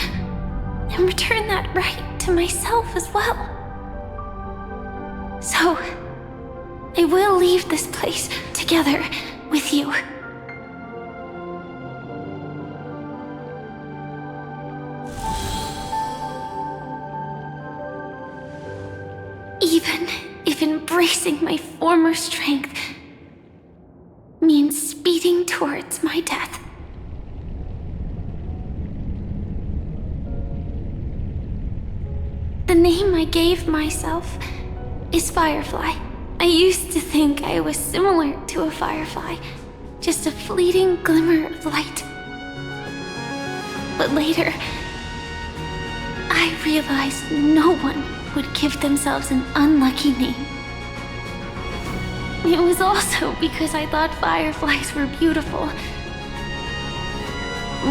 and return that right to myself as well. So, I will leave this place together with you. Even if embracing my former strength means speeding towards my death. The name I gave myself is Firefly. I used to think I was similar to a firefly, just a fleeting glimmer of light. But later, I realized no one would give themselves an unlucky name. It was also because I thought fireflies were beautiful.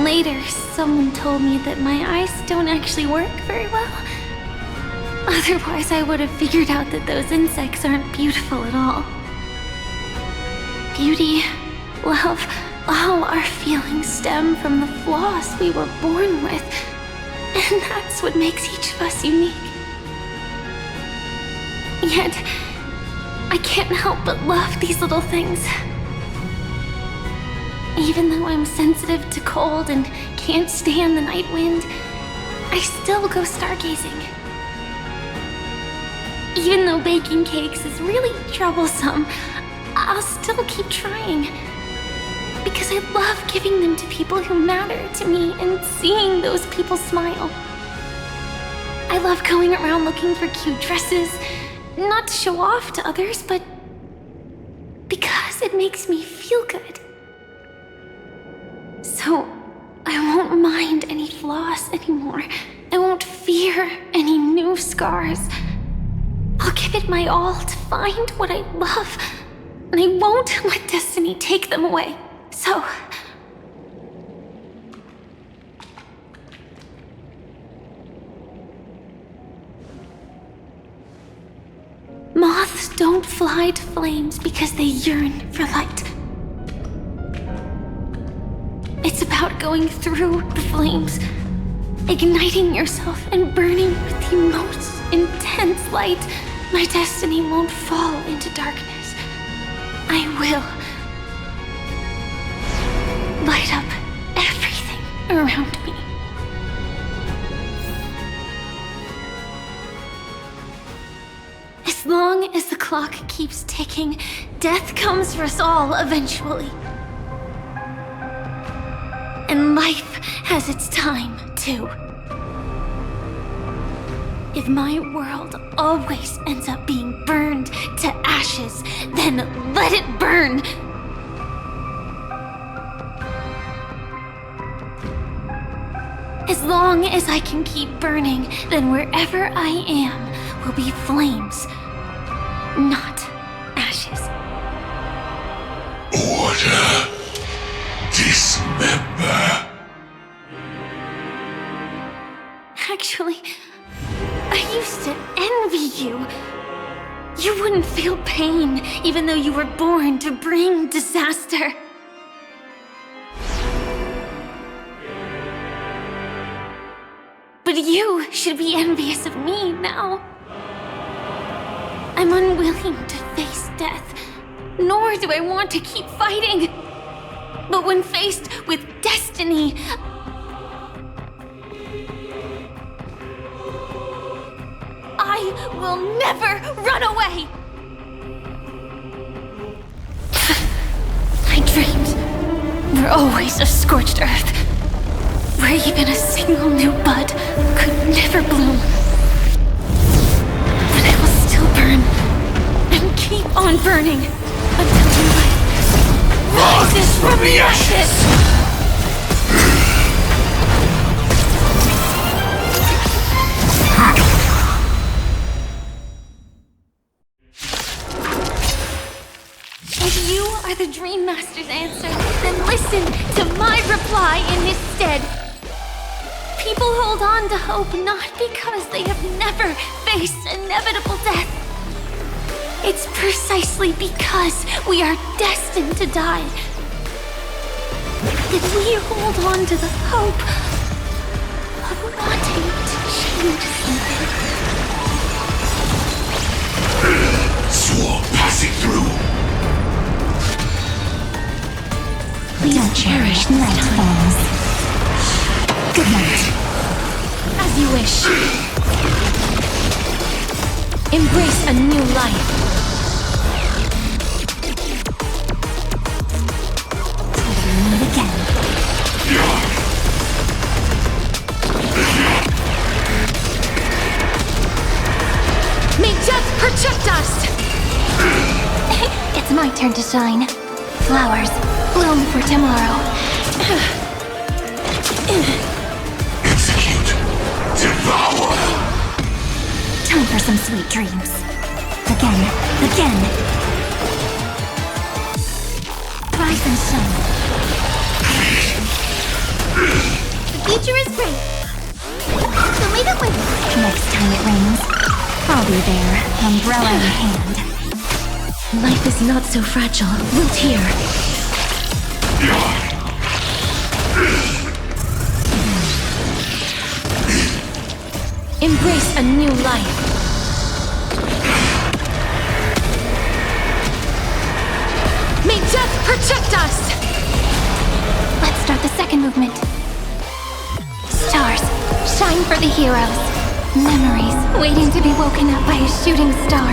Later, someone told me that my eyes don't actually work very well. Otherwise, I would have figured out that those insects aren't beautiful at all. Beauty, love, all our feelings stem from the flaws we were born with. And that's what makes each of us unique. Yet, I can't help but love these little things. Even though I'm sensitive to cold and can't stand the night wind, I still go stargazing. Even though baking cakes is really troublesome, I'll still keep trying. Because I love giving them to people who matter to me and seeing those people smile. I love going around looking for cute dresses, not to show off to others, but because it makes me feel good. So, I won't mind any flaws anymore. I won't fear any new scars. I'll give it my all to find what I love, and I won't let destiny take them away. So, moths don't fly to flames because they yearn for light. It's about going through the flames, igniting yourself and burning with the most intense light. My destiny won't fall into darkness. I will light up everything around me. As long as the clock keeps ticking, death comes for us all eventually. And life has its time, too. If my world always ends up being burned to ashes, then let it burn! As long as I can keep burning, then wherever I am will be flames, not ashes. Order. Dismember. Actually, I used to envy you. You wouldn't feel pain, even though you were born to bring disaster. But you should be envious of me now. I'm unwilling to face death, nor do I want to keep fighting. But when faced with destiny, I will never run away! I dreamed we're always a scorched earth, where even a single new bud could never bloom. But I will still burn, and keep on burning, until the light rises from the ashes! If you are the Dream Master's answer, then listen to my reply in his stead. People hold on to hope not because they have never faced inevitable death. It's precisely because we are destined to die that we hold on to the hope of wanting to change something. Sword passing through. Don't cherish nightfalls. Good night. As you wish. Embrace a new life. Till we meet again. May death protect us! It's my turn to shine. Flowers bloom for tomorrow. Execute. Devour. Time for some sweet dreams. Again. Rise and shine. The future is great. So leave it with me. Next time it rains, I'll be there, umbrella in hand. Life is not so fragile. Root here. Embrace a new life. May death protect us! Let's start the second movement. Stars, shine for the heroes. Memories waiting to be woken up by a shooting star.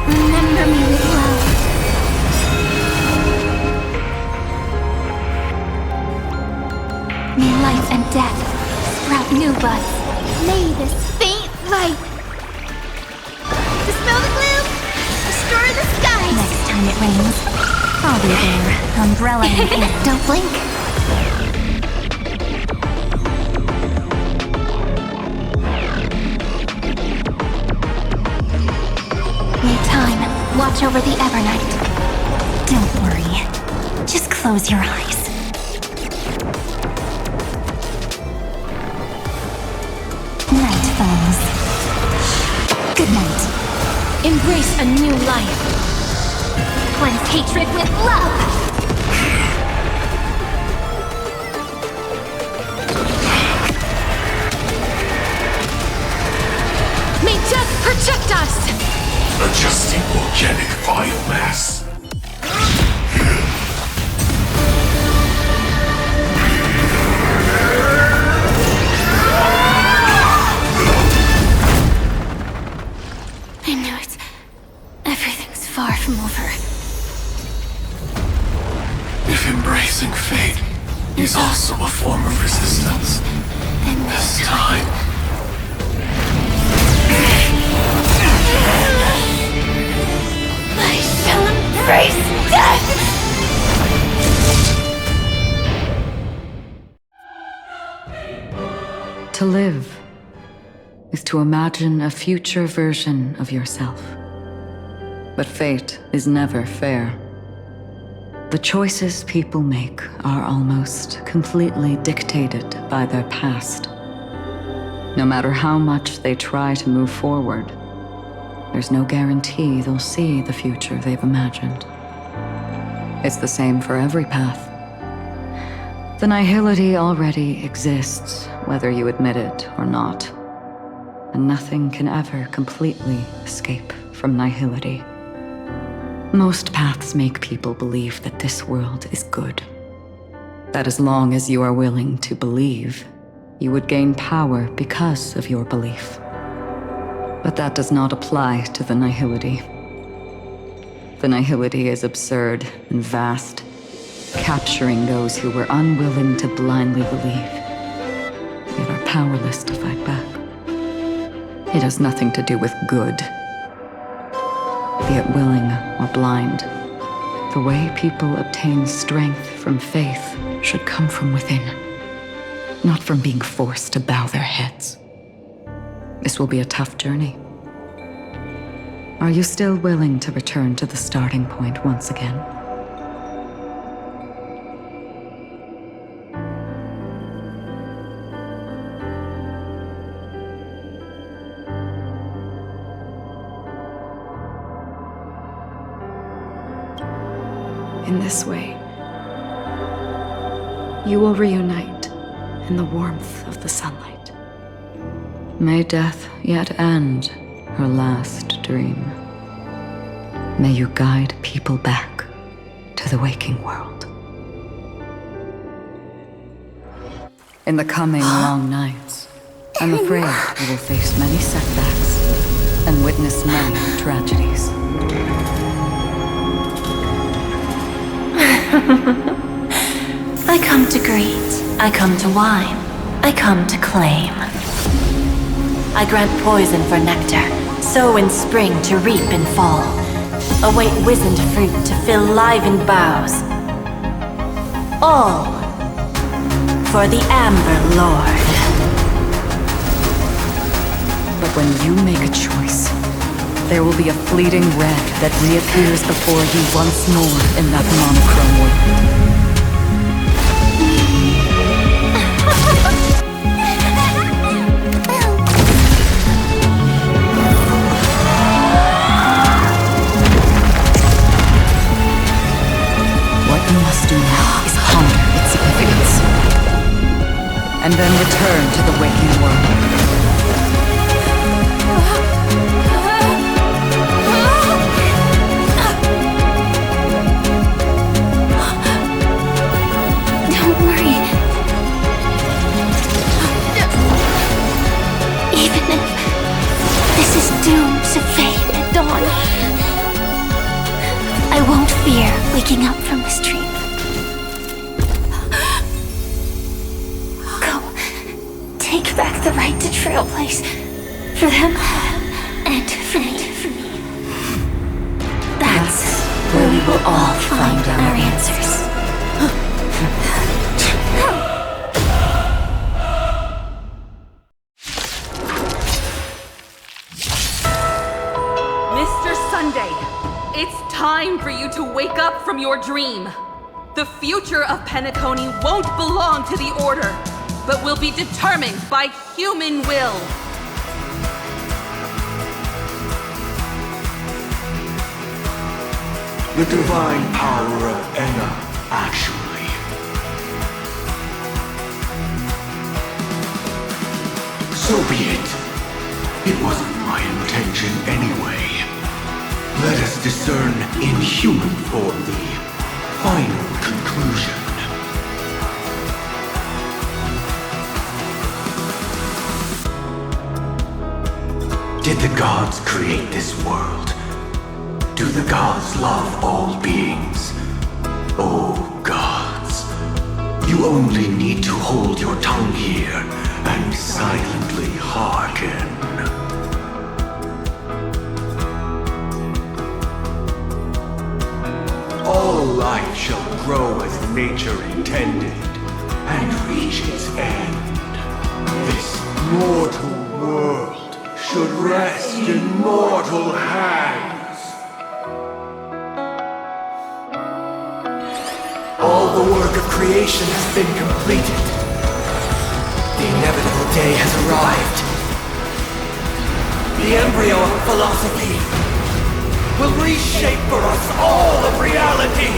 Remember me with love. May life and death sprout new buds. May this faint light dispel the gloom, restore the skies. Next time it rains, I'll be there, umbrella in hand. Don't blink. May time watch over the Evernight. Don't worry. Just close your eyes. Night falls. Good night. Embrace a new life. Cleanse hatred with love. May death protect us! Adjusting organic biomass. I know it. Everything's far from over. If embracing fate is also a form of resistance, Then this time. I shall embrace death! To live is to imagine a future version of yourself. But fate is never fair. The choices people make are almost completely dictated by their past. No matter how much they try to move forward, there's no guarantee they'll see the future they've imagined. It's the same for every path. The nihility already exists, whether you admit it or not. and nothing can ever completely escape from nihility. Most paths make people believe that this world is good. That as long as you are willing to believe, you would gain power because of your belief. But that does not apply to the nihility. The nihility is absurd and vast, capturing those who were unwilling to blindly believe, yet are powerless to fight back. It has nothing to do with good. Be it willing or blind, the way people obtain strength from faith should come from within, not from being forced to bow their heads. This will be a tough journey. Are you still willing to return to the starting point once again? In this way, you will reunite in the warmth of the sunlight. May death yet end her last dream. May you guide people back to the waking world. In the coming long nights, I'm afraid you will face many setbacks and witness many tragedies. I come to greet, I come to whine, I come to claim. I grant poison for nectar, sow in spring to reap in fall. Await wizened fruit to fill livened boughs. All for the Amber Lord. But when you make a choice, there will be a fleeting red that reappears before you once more in that monochrome world. What you must do now is ponder its significance, and then return to the waking world. Doomed to fade at dawn. I won't fear waking up from this dream. Go. Take back the right to Trailblaze. For them and for me. That's where we will all find our answers. It's time for you to wake up from your dream. The future of Penacony won't belong to the Order, but will be determined by human will. The divine power of Enna, actually. So be it. It wasn't my intention anyway. Let us discern in human form the final conclusion. Did the gods create this world? Do the gods love all beings? Oh gods, you only need to hold your tongue here and silently hearken. All life shall grow as nature intended, and reach its end. This mortal world should rest in mortal hands. All the work of creation has been completed. The inevitable day has arrived. The embryo of philosophy will reshape for us all of reality!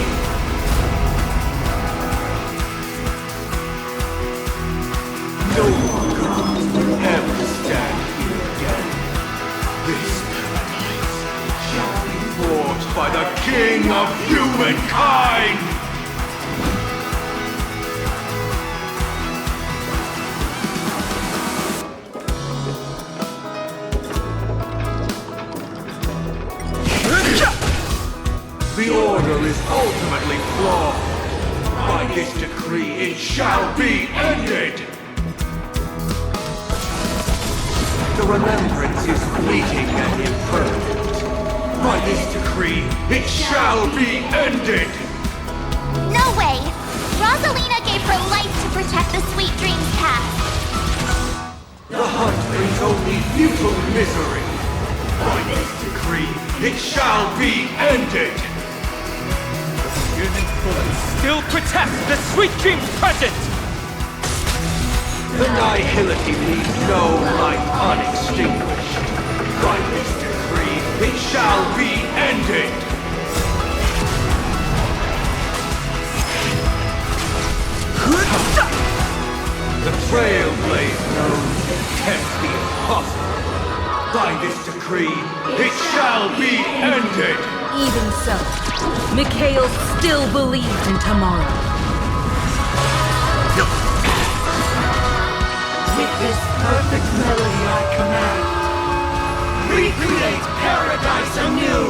No more gods will ever stand here again. by the king of humankind! The order is ultimately flawed. By this decree, it shall be ended! The remembrance is fleeting and impermanent. By this decree, it shall be ended! No way! Rosalina gave her life to protect the Sweet Dreams path. The hunt brings only futile misery. By this decree, it shall be ended! Still protect the Sweet Dreams present! The nihility leaves no light unextinguished. By this decree, it shall be ended! The Trailblaze knows and tempts the impossible. By this decree, it shall be ended! Even so, Mikhail still believed in tomorrow. With this perfect melody I command, recreate paradise anew!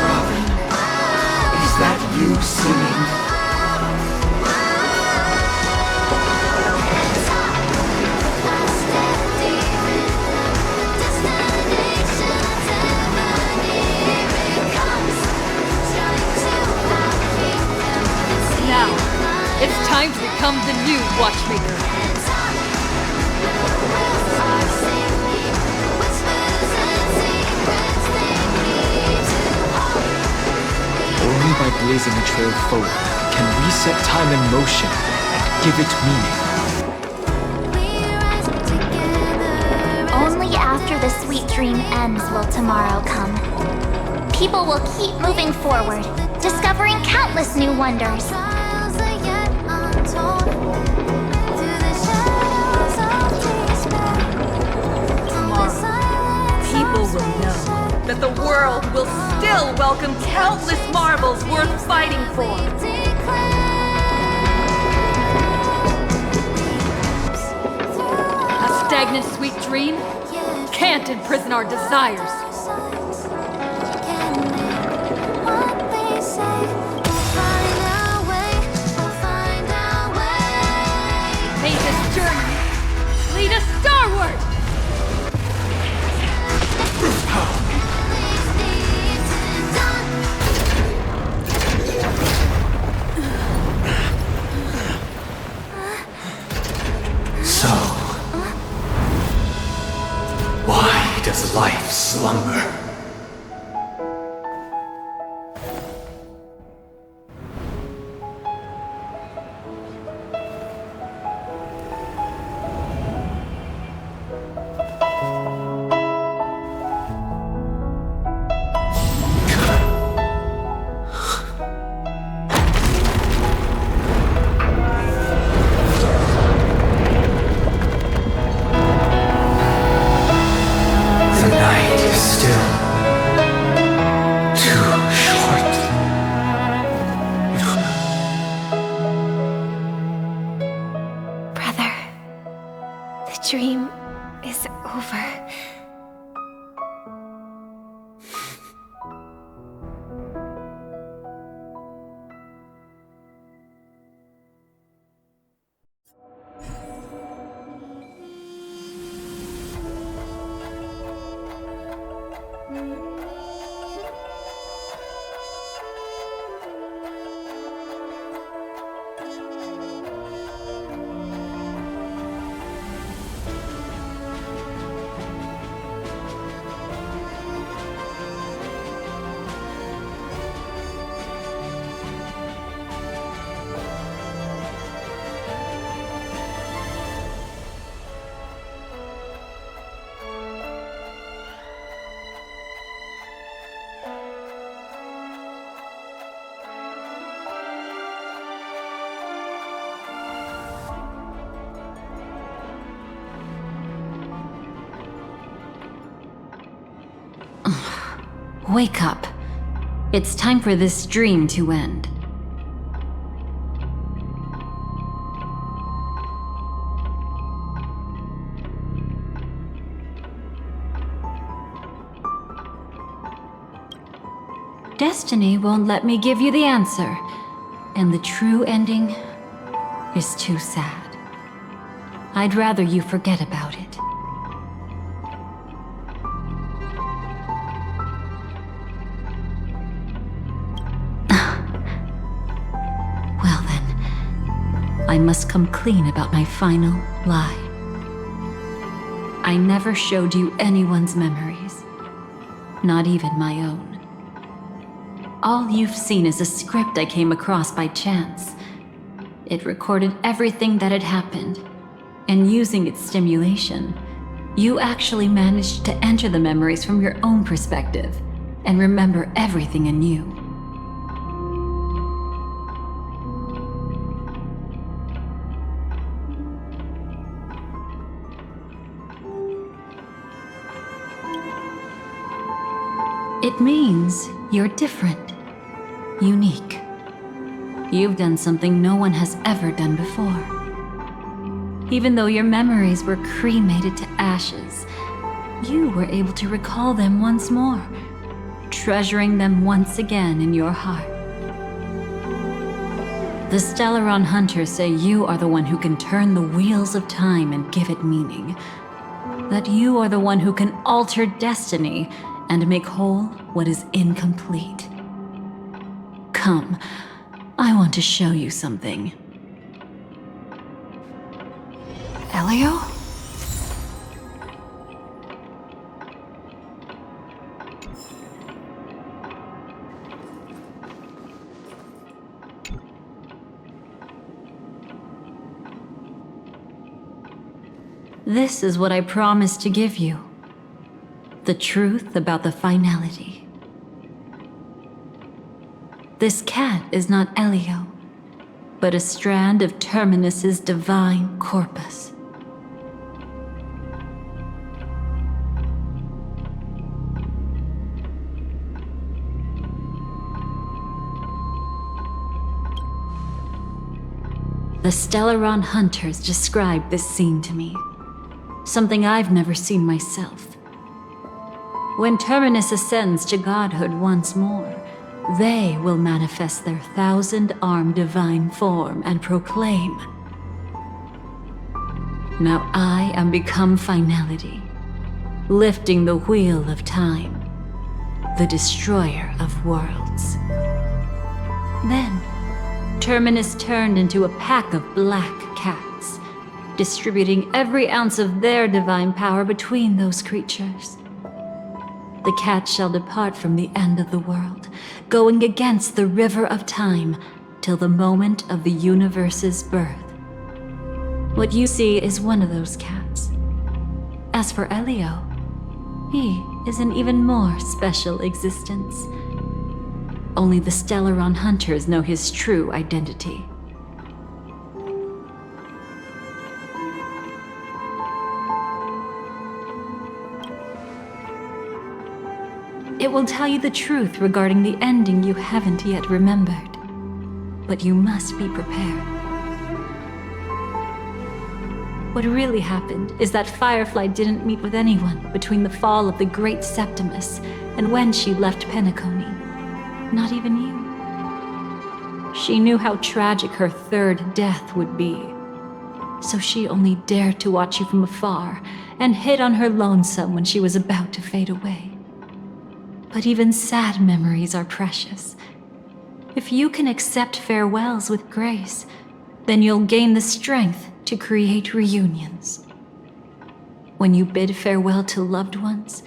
Robin, is that you singing? Now, it's time to become the new Watchmaker. Only by blazing a trail forward can we set time in motion and give it meaning. Only after the sweet dream ends will tomorrow come. People will keep moving forward, discovering countless new wonders. People will know that the world will still welcome countless marvels worth fighting for. A stagnant sweet dream can't imprison our desires. May this journey lead us starward! So, why does life slumber? The night is still too short. Brother, the dream is over. Wake up. It's time for this dream to end. Destiny won't let me give you the answer, and the true ending is too sad. I'd rather you forget about it. Well then, I must come clean about my final lie. I never showed you anyone's memories, not even my own. All you've seen is a script I came across by chance. It recorded everything that had happened, and using its stimulation, you actually managed to enter the memories from your own perspective and remember everything anew. It means you're different, unique. You've done something no one has ever done before. Even though your memories were cremated to ashes, you were able to recall them once more, treasuring them once again in your heart. The Stellaron Hunters say you are the one who can turn the wheels of time and give it meaning. That you are the one who can alter destiny and make whole what is incomplete. Come, I want to show you something. Elio? This is what I promised to give you. The truth about the finality. This cat is not Elio, but a strand of Terminus's divine corpus. The Stellaron Hunters described this scene to me. Something I've never seen myself. When Terminus ascends to godhood once more, they will manifest their 1,000-armed divine form and proclaim, "Now I am become finality, lifting the wheel of time, the destroyer of worlds." Then, Terminus turned into a pack of black cats, distributing every ounce of their divine power between those creatures. The cat shall depart from the end of the world, going against the river of time till the moment of the universe's birth. What you see is one of those cats. As for Elio, he is an even more special existence. Only the Stellaron Hunters know his true identity. It will tell you the truth regarding the ending you haven't yet remembered. But you must be prepared. What really happened is that Firefly didn't meet with anyone between the fall of the Great Septimus and when she left Penacony. Not even you. She knew how tragic her third death would be. So she only dared to watch you from afar and hid on her lonesome when she was about to fade away. But even sad memories are precious. If you can accept farewells with grace, then you'll gain the strength to create reunions. When you bid farewell to loved ones,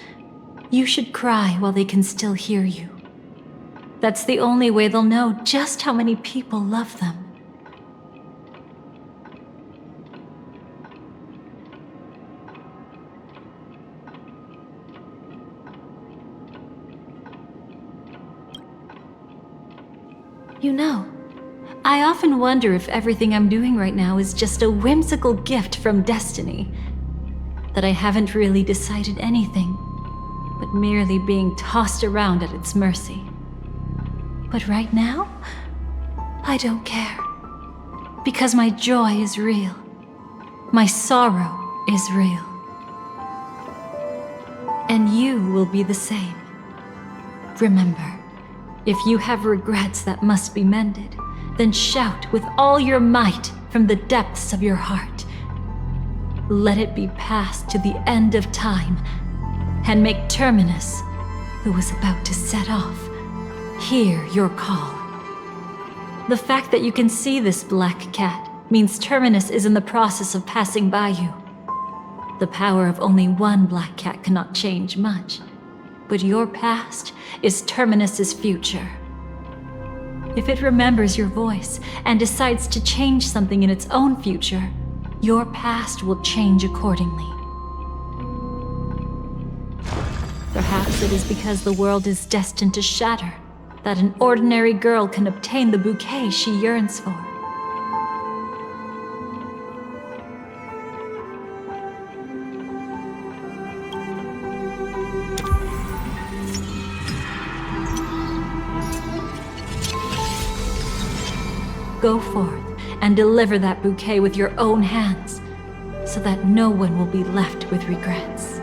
you should cry while they can still hear you. That's the only way they'll know just how many people love them. You know, I often wonder if everything I'm doing right now is just a whimsical gift from destiny. That I haven't really decided anything, but merely being tossed around at its mercy. But right now, I don't care. Because my joy is real. My sorrow is real. And you will be the same. Remember, if you have regrets that must be mended, then shout with all your might from the depths of your heart. Let it be passed to the end of time, and make Terminus, who is about to set off, hear your call. The fact that you can see this black cat means Terminus is in the process of passing by you. The power of only one black cat cannot change much, but your past is Terminus's future. If it remembers your voice and decides to change something in its own future, your past will change accordingly. Perhaps it is because the world is destined to shatter that an ordinary girl can obtain the bouquet she yearns for. Go forth and deliver that bouquet with your own hands, so that no one will be left with regrets.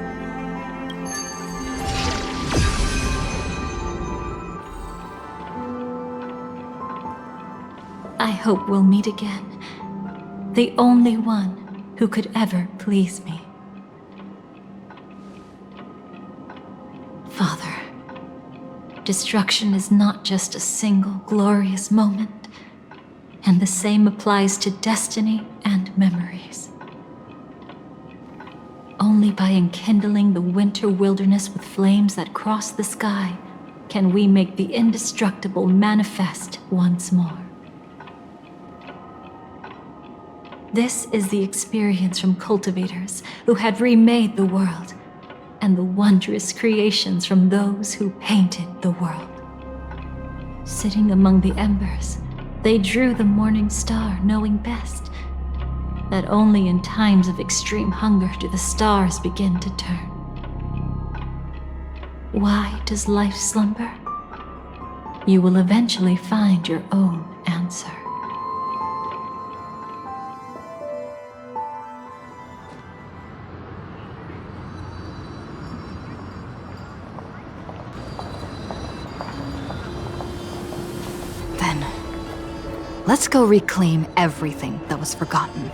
I hope we'll meet again. The only one who could ever please me. Father, destruction is not just a single glorious moment, and the same applies to destiny and memories. Only by enkindling the winter wilderness with flames that cross the sky can we make the indestructible manifest once more. This is the experience from cultivators who had remade the world, and the wondrous creations from those who painted the world. Sitting among the embers, they drew the morning star, knowing best that only in times of extreme hunger do the stars begin to turn. Why does life slumber? You will eventually find your own answer. Then, let's go reclaim everything that was forgotten.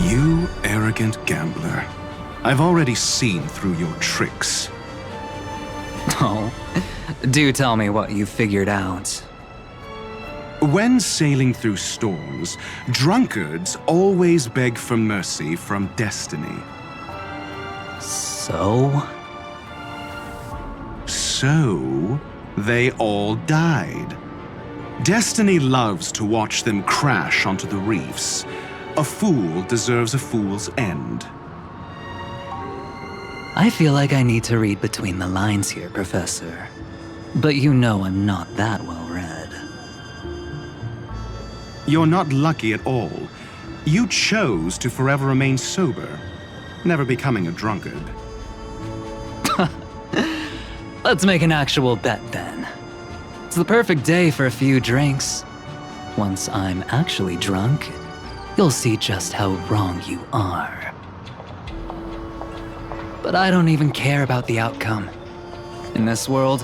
You arrogant gambler. I've already seen through your tricks. Oh, do tell me what you figured out. When sailing through storms, drunkards always beg for mercy from destiny. So? So, they all died. Destiny loves to watch them crash onto the reefs. A fool deserves a fool's end. I feel like I need to read between the lines here, Professor. But you know I'm not that well read. You're not lucky at all. You chose to forever remain sober, never becoming a drunkard. Let's make an actual bet then. It's the perfect day for a few drinks. Once I'm actually drunk, you'll see just how wrong you are. But I don't even care about the outcome. In this world,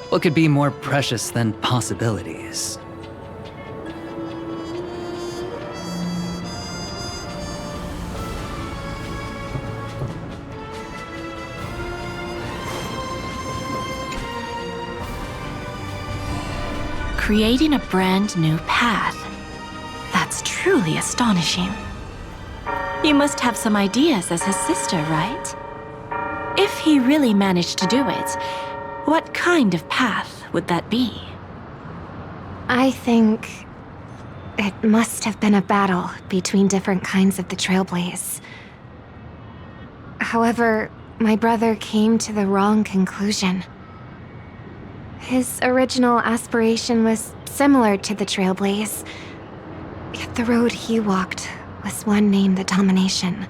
what could be more precious than possibilities? Creating a brand new path. That's truly astonishing. You must have some ideas as his sister, right? If he really managed to do it, what kind of path would that be? I think it must have been a battle between different kinds of the Trailblaze. However, my brother came to the wrong conclusion. His original aspiration was similar to the Trailblaze, yet the road he walked was one named the domination,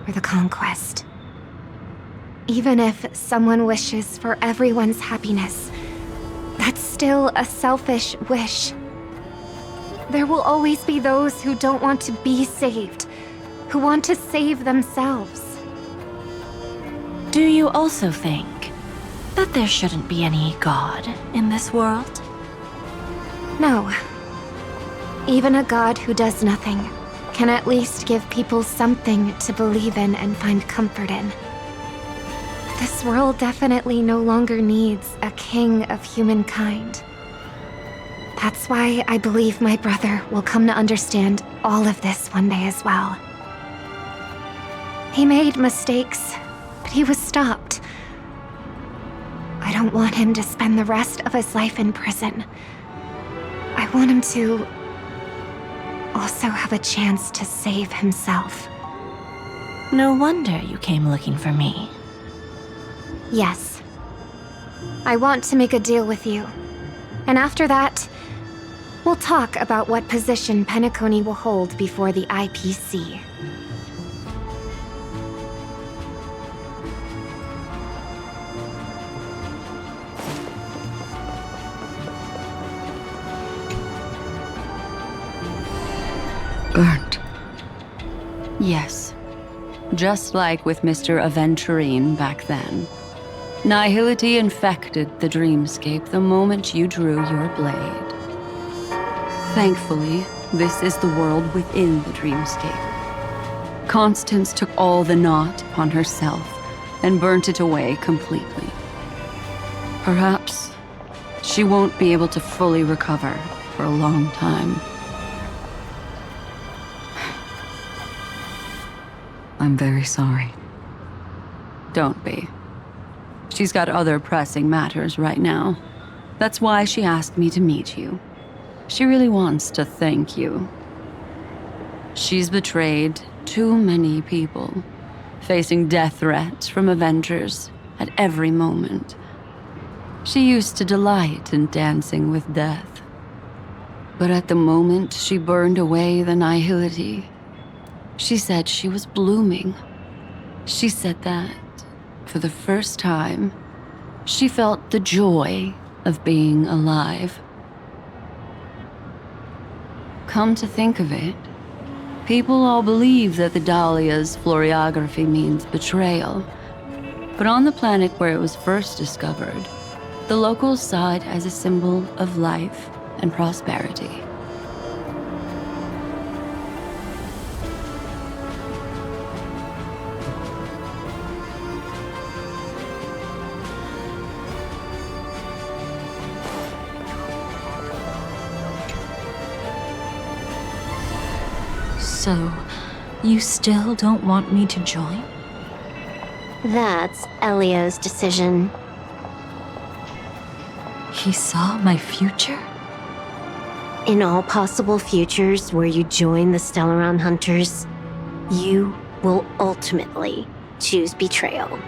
or the conquest. Even if someone wishes for everyone's happiness, that's still a selfish wish. There will always be those who don't want to be saved, who want to save themselves. Do you also think that there shouldn't be any god in this world? No. Even a god who does nothing can at least give people something to believe in and find comfort in. This world definitely no longer needs a king of humankind. That's why I believe my brother will come to understand all of this one day as well. He made mistakes, but he was stopped. I don't want him to spend the rest of his life in prison. I want him to also have a chance to save himself. No wonder you came looking for me. Yes. I want to make a deal with you. And after that, we'll talk about what position Penacony will hold before the IPC. Burnt. Yes. Just like with Mr. Aventurine back then. Nihility infected the dreamscape the moment you drew your blade. Thankfully, this is the world within the dreamscape. Constance took all the knot upon herself and burnt it away completely. Perhaps she won't be able to fully recover for a long time. I'm very sorry. Don't be. She's got other pressing matters right now. That's why she asked me to meet you. She really wants to thank you. She's betrayed too many people, facing death threats from Avengers at every moment. She used to delight in dancing with death. But at the moment she burned away the nihility, she said she was blooming. She said that, for the first time, she felt the joy of being alive. Come to think of it, people all believe that the Dahlia's floriography means betrayal. But on the planet where it was first discovered, the locals saw it as a symbol of life and prosperity. So, you still don't want me to join? That's Elio's decision. He saw my future? In all possible futures where you join the Stellaron Hunters, you will ultimately choose betrayal.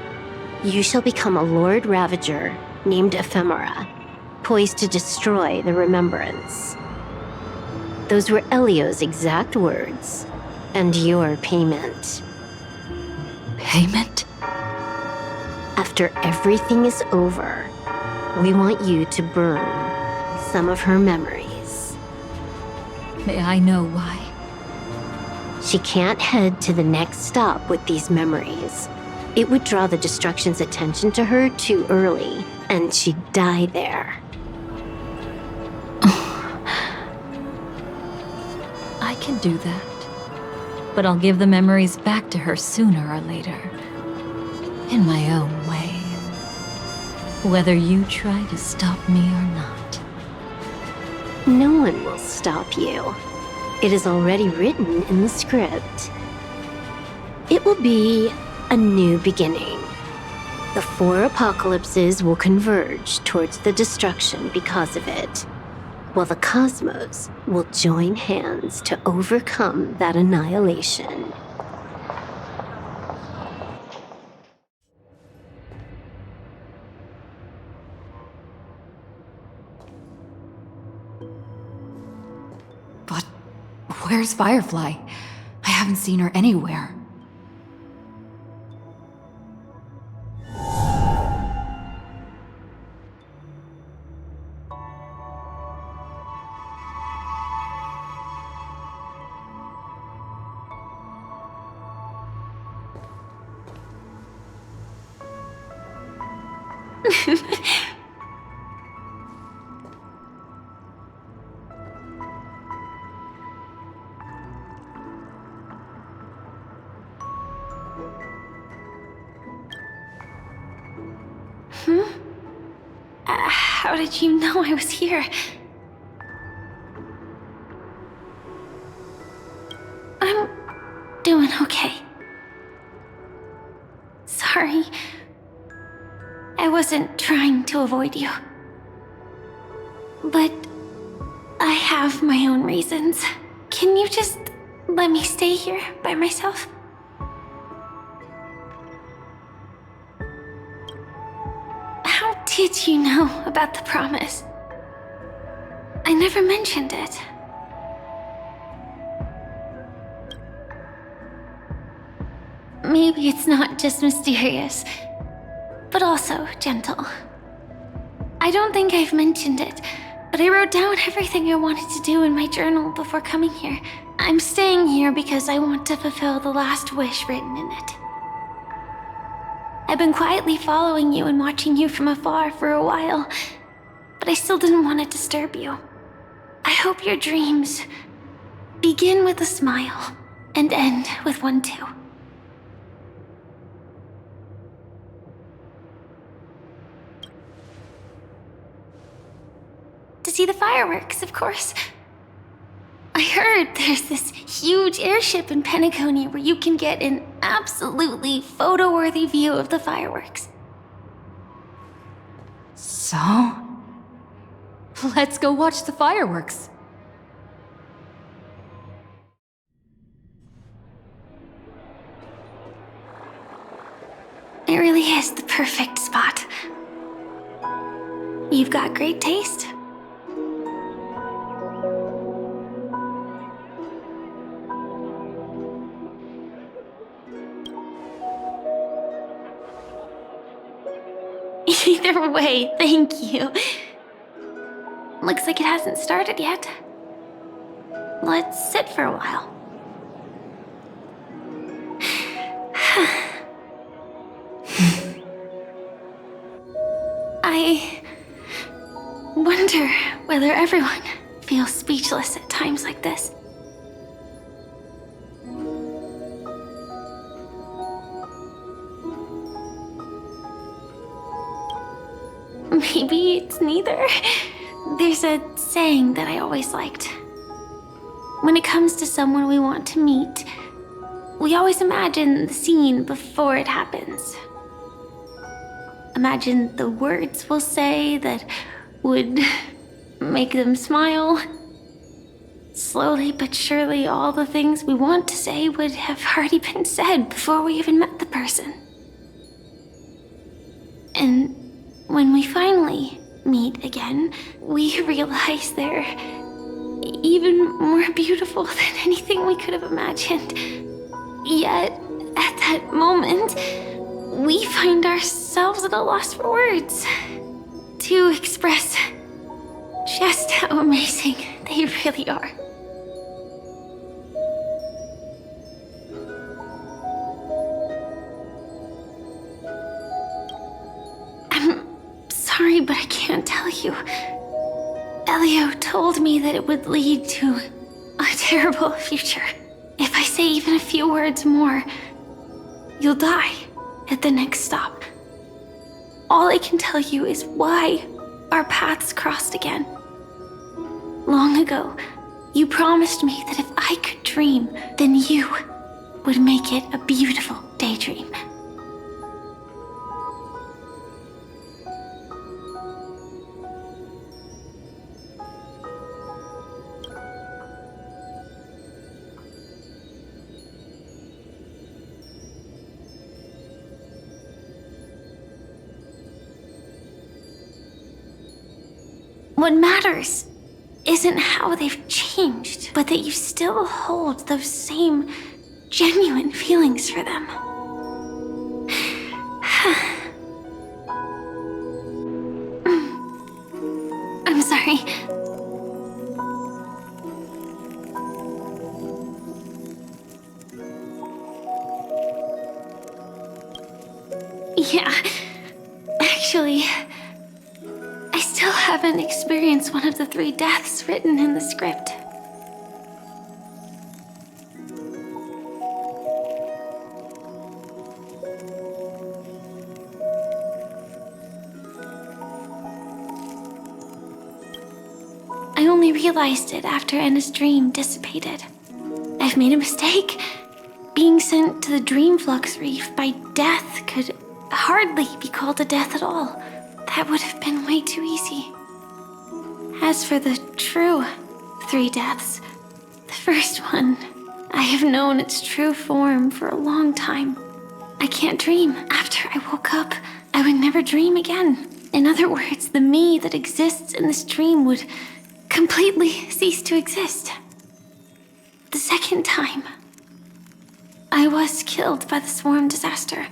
You shall become a Lord Ravager named Ephemera, poised to destroy the Remembrance. Those were Elio's exact words, and your payment. Payment? After everything is over, we want you to burn some of her memories. May I know why? She can't head to the next stop with these memories. It would draw the Destruction's attention to her too early, and she'd die there. I can do that. But I'll give the memories back to her sooner or later. In my own way. Whether you try to stop me or not. No one will stop you. It is already written in the script. It will be a new beginning. The 4 apocalypses will converge towards the destruction because of it, while the cosmos will join hands to overcome that annihilation. Where's Firefly? I haven't seen her anywhere. How did you know I was here? I'm doing okay. Sorry. I wasn't trying to avoid you. But I have my own reasons. Can you just let me stay here by myself? How did you know about the promise? I never mentioned it. Maybe it's not just mysterious, but also gentle. I don't think I've mentioned it, but I wrote down everything I wanted to do in my journal before coming here. I'm staying here because I want to fulfill the last wish written in it. I've been quietly following you and watching you from afar for a while, but I still didn't want to disturb you. I hope your dreams begin with a smile and end with one too. To see the fireworks, of course. I heard there's this huge airship in Penacony where you can get an absolutely photo-worthy view of the fireworks. So? Let's go watch the fireworks. It really is the perfect spot. You've got great taste. Either way, thank you. Looks like it hasn't started yet. Let's sit for a while. I wonder whether everyone feels speechless at times like this. Maybe it's neither. There's a saying that I always liked. When it comes to someone we want to meet, we always imagine the scene before it happens. Imagine the words we'll say that would make them smile. Slowly but surely, all the things we want to say would have already been said before we even met the person. And when we finally meet again, we realize they're even more beautiful than anything we could have imagined. Yet, at that moment, we find ourselves at a loss for words to express just how amazing they really are. I'm sorry, but I can't tell you. Elio told me that it would lead to a terrible future. If I say even a few words more, you'll die at the next stop. All I can tell you is why our paths crossed again. Long ago, you promised me that if I could dream, then you would make it a beautiful daydream. What matters isn't how they've changed, but that you still hold those same genuine feelings for them. I'm sorry. Yeah, actually, I still haven't experienced one of the 3 deaths written in the script. I only realized it after Anna's dream dissipated. I've made a mistake. Being sent to the Dream Flux Reef by death could hardly be called a death at all. That would have been way too easy. As for the true 3 deaths, the first one, I have known its true form for a long time. I can't dream. After I woke up, I would never dream again. In other words, the me that exists in this dream would completely cease to exist. The second time, I was killed by the swarm disaster.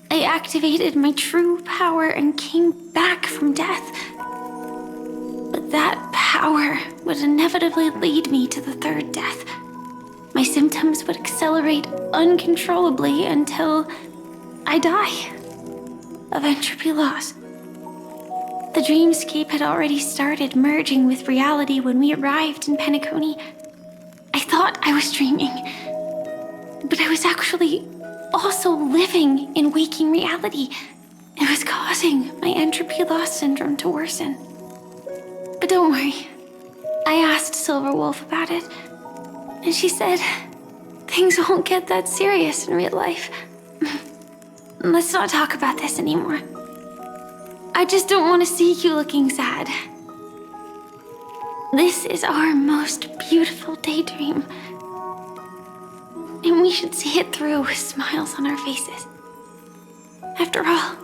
I activated my true power and came back from death. But that power would inevitably lead me to the 3rd death. My symptoms would accelerate uncontrollably until I die of entropy loss. The dreamscape had already started merging with reality when we arrived in Penacony. I thought I was dreaming, but I was actually also living in waking reality. It was causing my entropy loss syndrome to worsen. But don't worry, I asked Silverwolf about it, and she said things won't get that serious in real life. Let's not talk about this anymore. I just don't want to see you looking sad. This is our most beautiful daydream, and we should see it through with smiles on our faces. After all,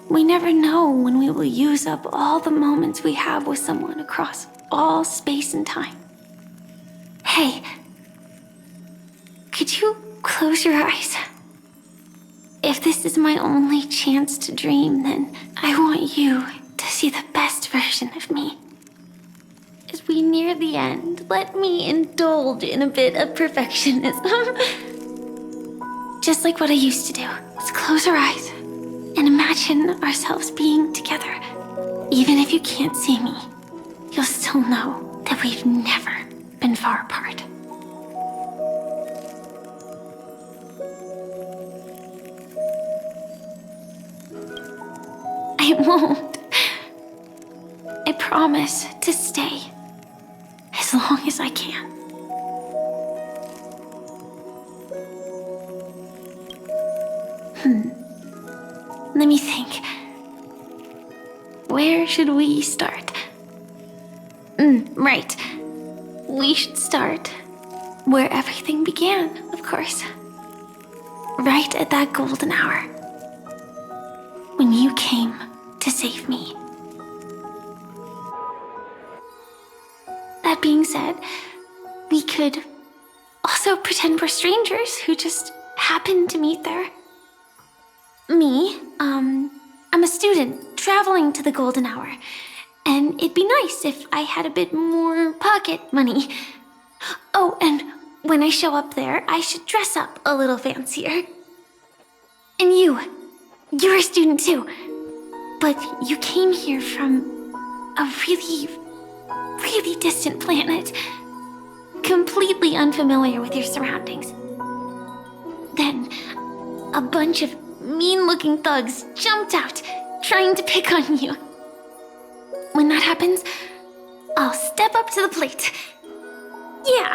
we never know when we will use up all the moments we have with someone across all space and time. Hey, could you close your eyes? If this is my only chance to dream, then I want you to see the best version of me. As we near the end, let me indulge in a bit of perfectionism. Just like what I used to do. Let's close our eyes and imagine ourselves being together. Even if you can't see me, you'll still know that we've never been far apart. I won't. I promise to stay as long as I can. Let me think. Where should we start? Right. We should start where everything began, of course. Right at that golden hour. When you came to save me. That being said, we could also pretend we're strangers who just happened to meet there. Me, I'm a student traveling to the golden hour, and it'd be nice if I had a bit more pocket money. Oh, and when I show up there, I should dress up a little fancier. And you're a student too, but you came here from a really, really distant planet, completely unfamiliar with your surroundings. Then, a bunch of mean-looking thugs jumped out, trying to pick on you. When that happens, I'll step up to the plate. Yeah.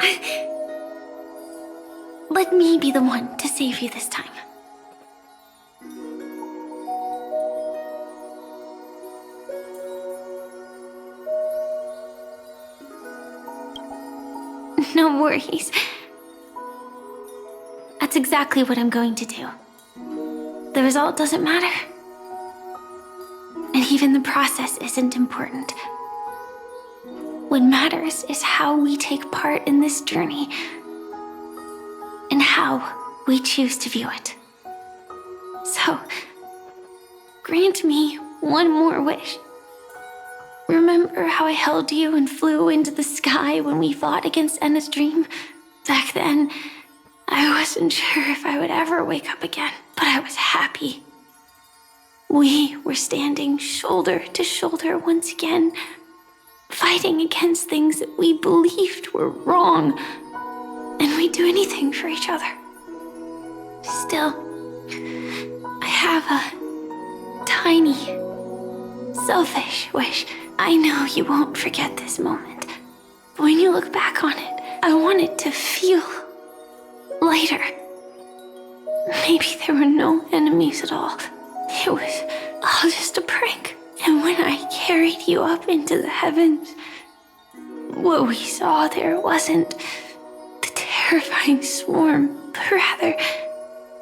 Let me be the one to save you this time. No worries. That's exactly what I'm going to do. The result doesn't matter. And even the process isn't important. What matters is how we take part in this journey and how we choose to view it. So, grant me one more wish. Remember how I held you and flew into the sky when we fought against Enna's dream? Back then, I wasn't sure if I would ever wake up again, but I was happy. We were standing shoulder to shoulder once again, fighting against things that we believed were wrong, and we'd do anything for each other. Still, I have a tiny, selfish wish. I know you won't forget this moment, but when you look back on it, I want it to feel lighter. Maybe there were no enemies at all. It was all just a prank. And when I carried you up into the heavens, what we saw there wasn't the terrifying swarm, but rather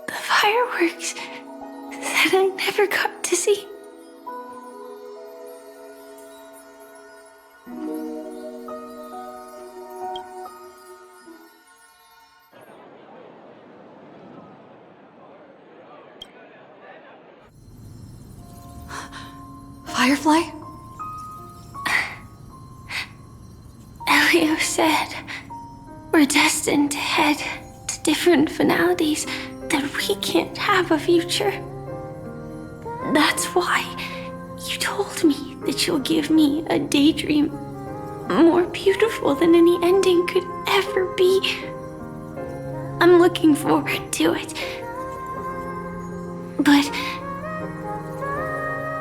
the fireworks that I never got to see. Firefly? Elio said we're destined to head to different finalities, that we can't have a future. That's why you told me that you'll give me a daydream more beautiful than any ending could ever be. I'm looking forward to it. But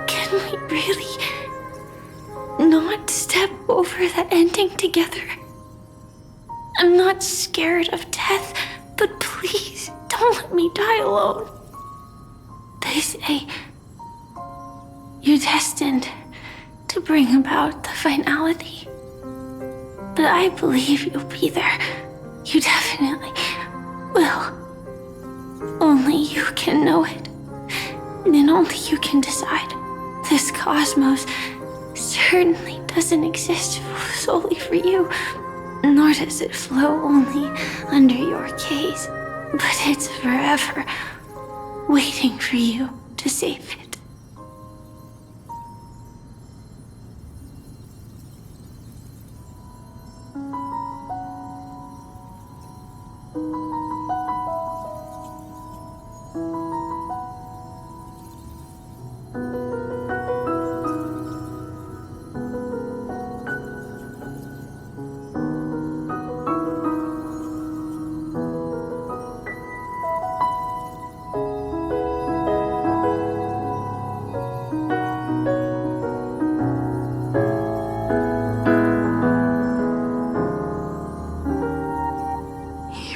can we really not step over the ending together? I'm not scared of death, but please don't let me die alone. They say you're destined to bring about the finality, but I believe you'll be there. You definitely will. Only you can know it, and only you can decide. This cosmos certainly doesn't exist solely for you, nor does it flow only under your gaze, but it's forever waiting for you to save it.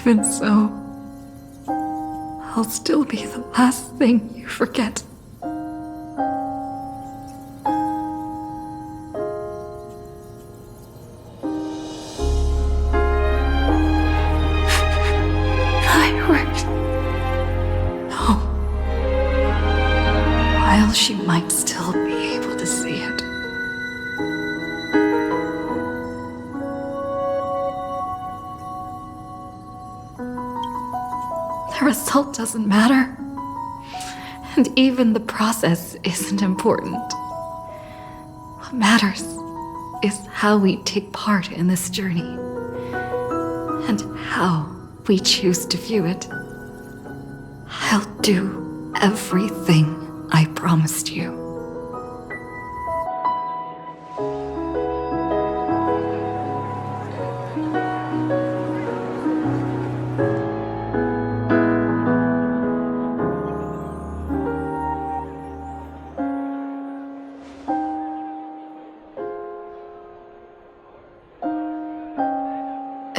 Even so, I'll still be the last thing you forget. Fireworks. No. While she might still be able to see it. The result doesn't matter. And even the process isn't important. What matters is how we take part in this journey. And how we choose to view it. I'll do everything I promised you.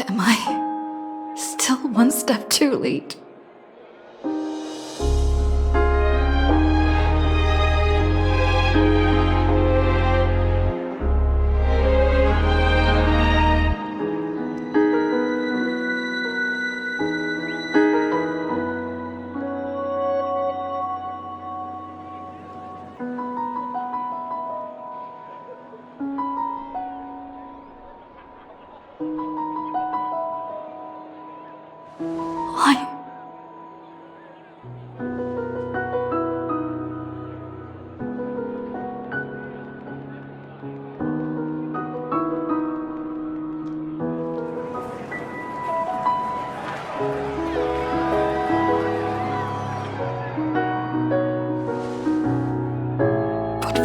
Am I still one step too late?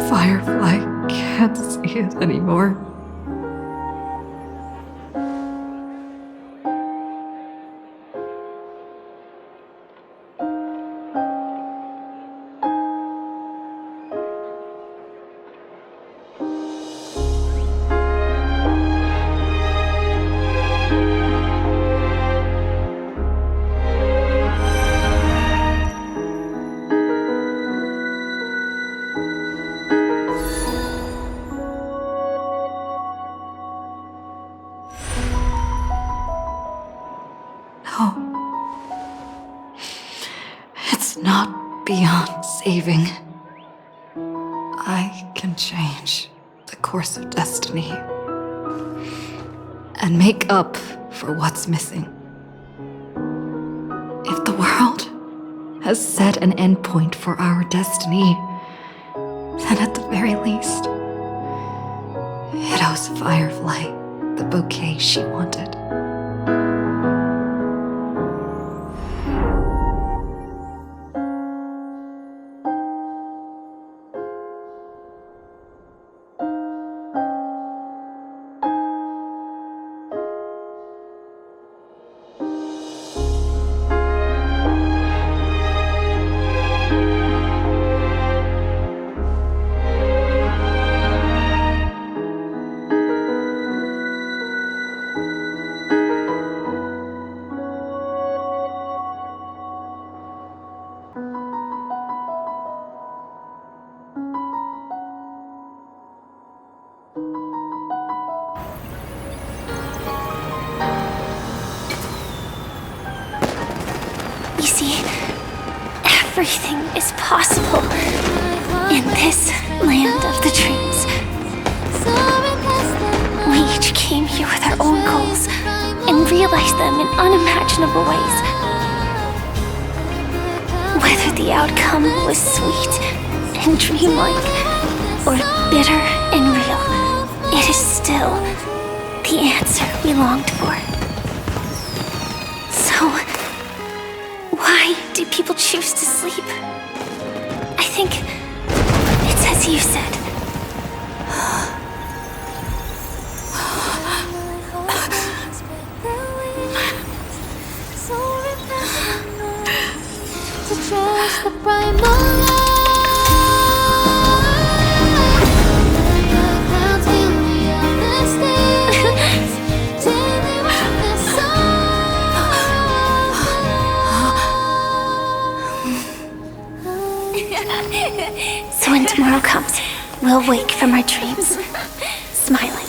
Firefly can't see it anymore. It's not beyond saving. I can change the course of destiny and make up for what's missing. If the world has set an endpoint for our destiny, then at the very least, it owes Firefly the bouquet she wanted. You see, everything is possible in this land of the dreams. We each came here with our own goals and realized them in unimaginable ways. Whether the outcome was sweet and dreamlike or bitter and real, it is still the answer we longed for. So, why do people choose to sleep? I think it's as you said. So when tomorrow comes, we'll wake from our dreams, smiling.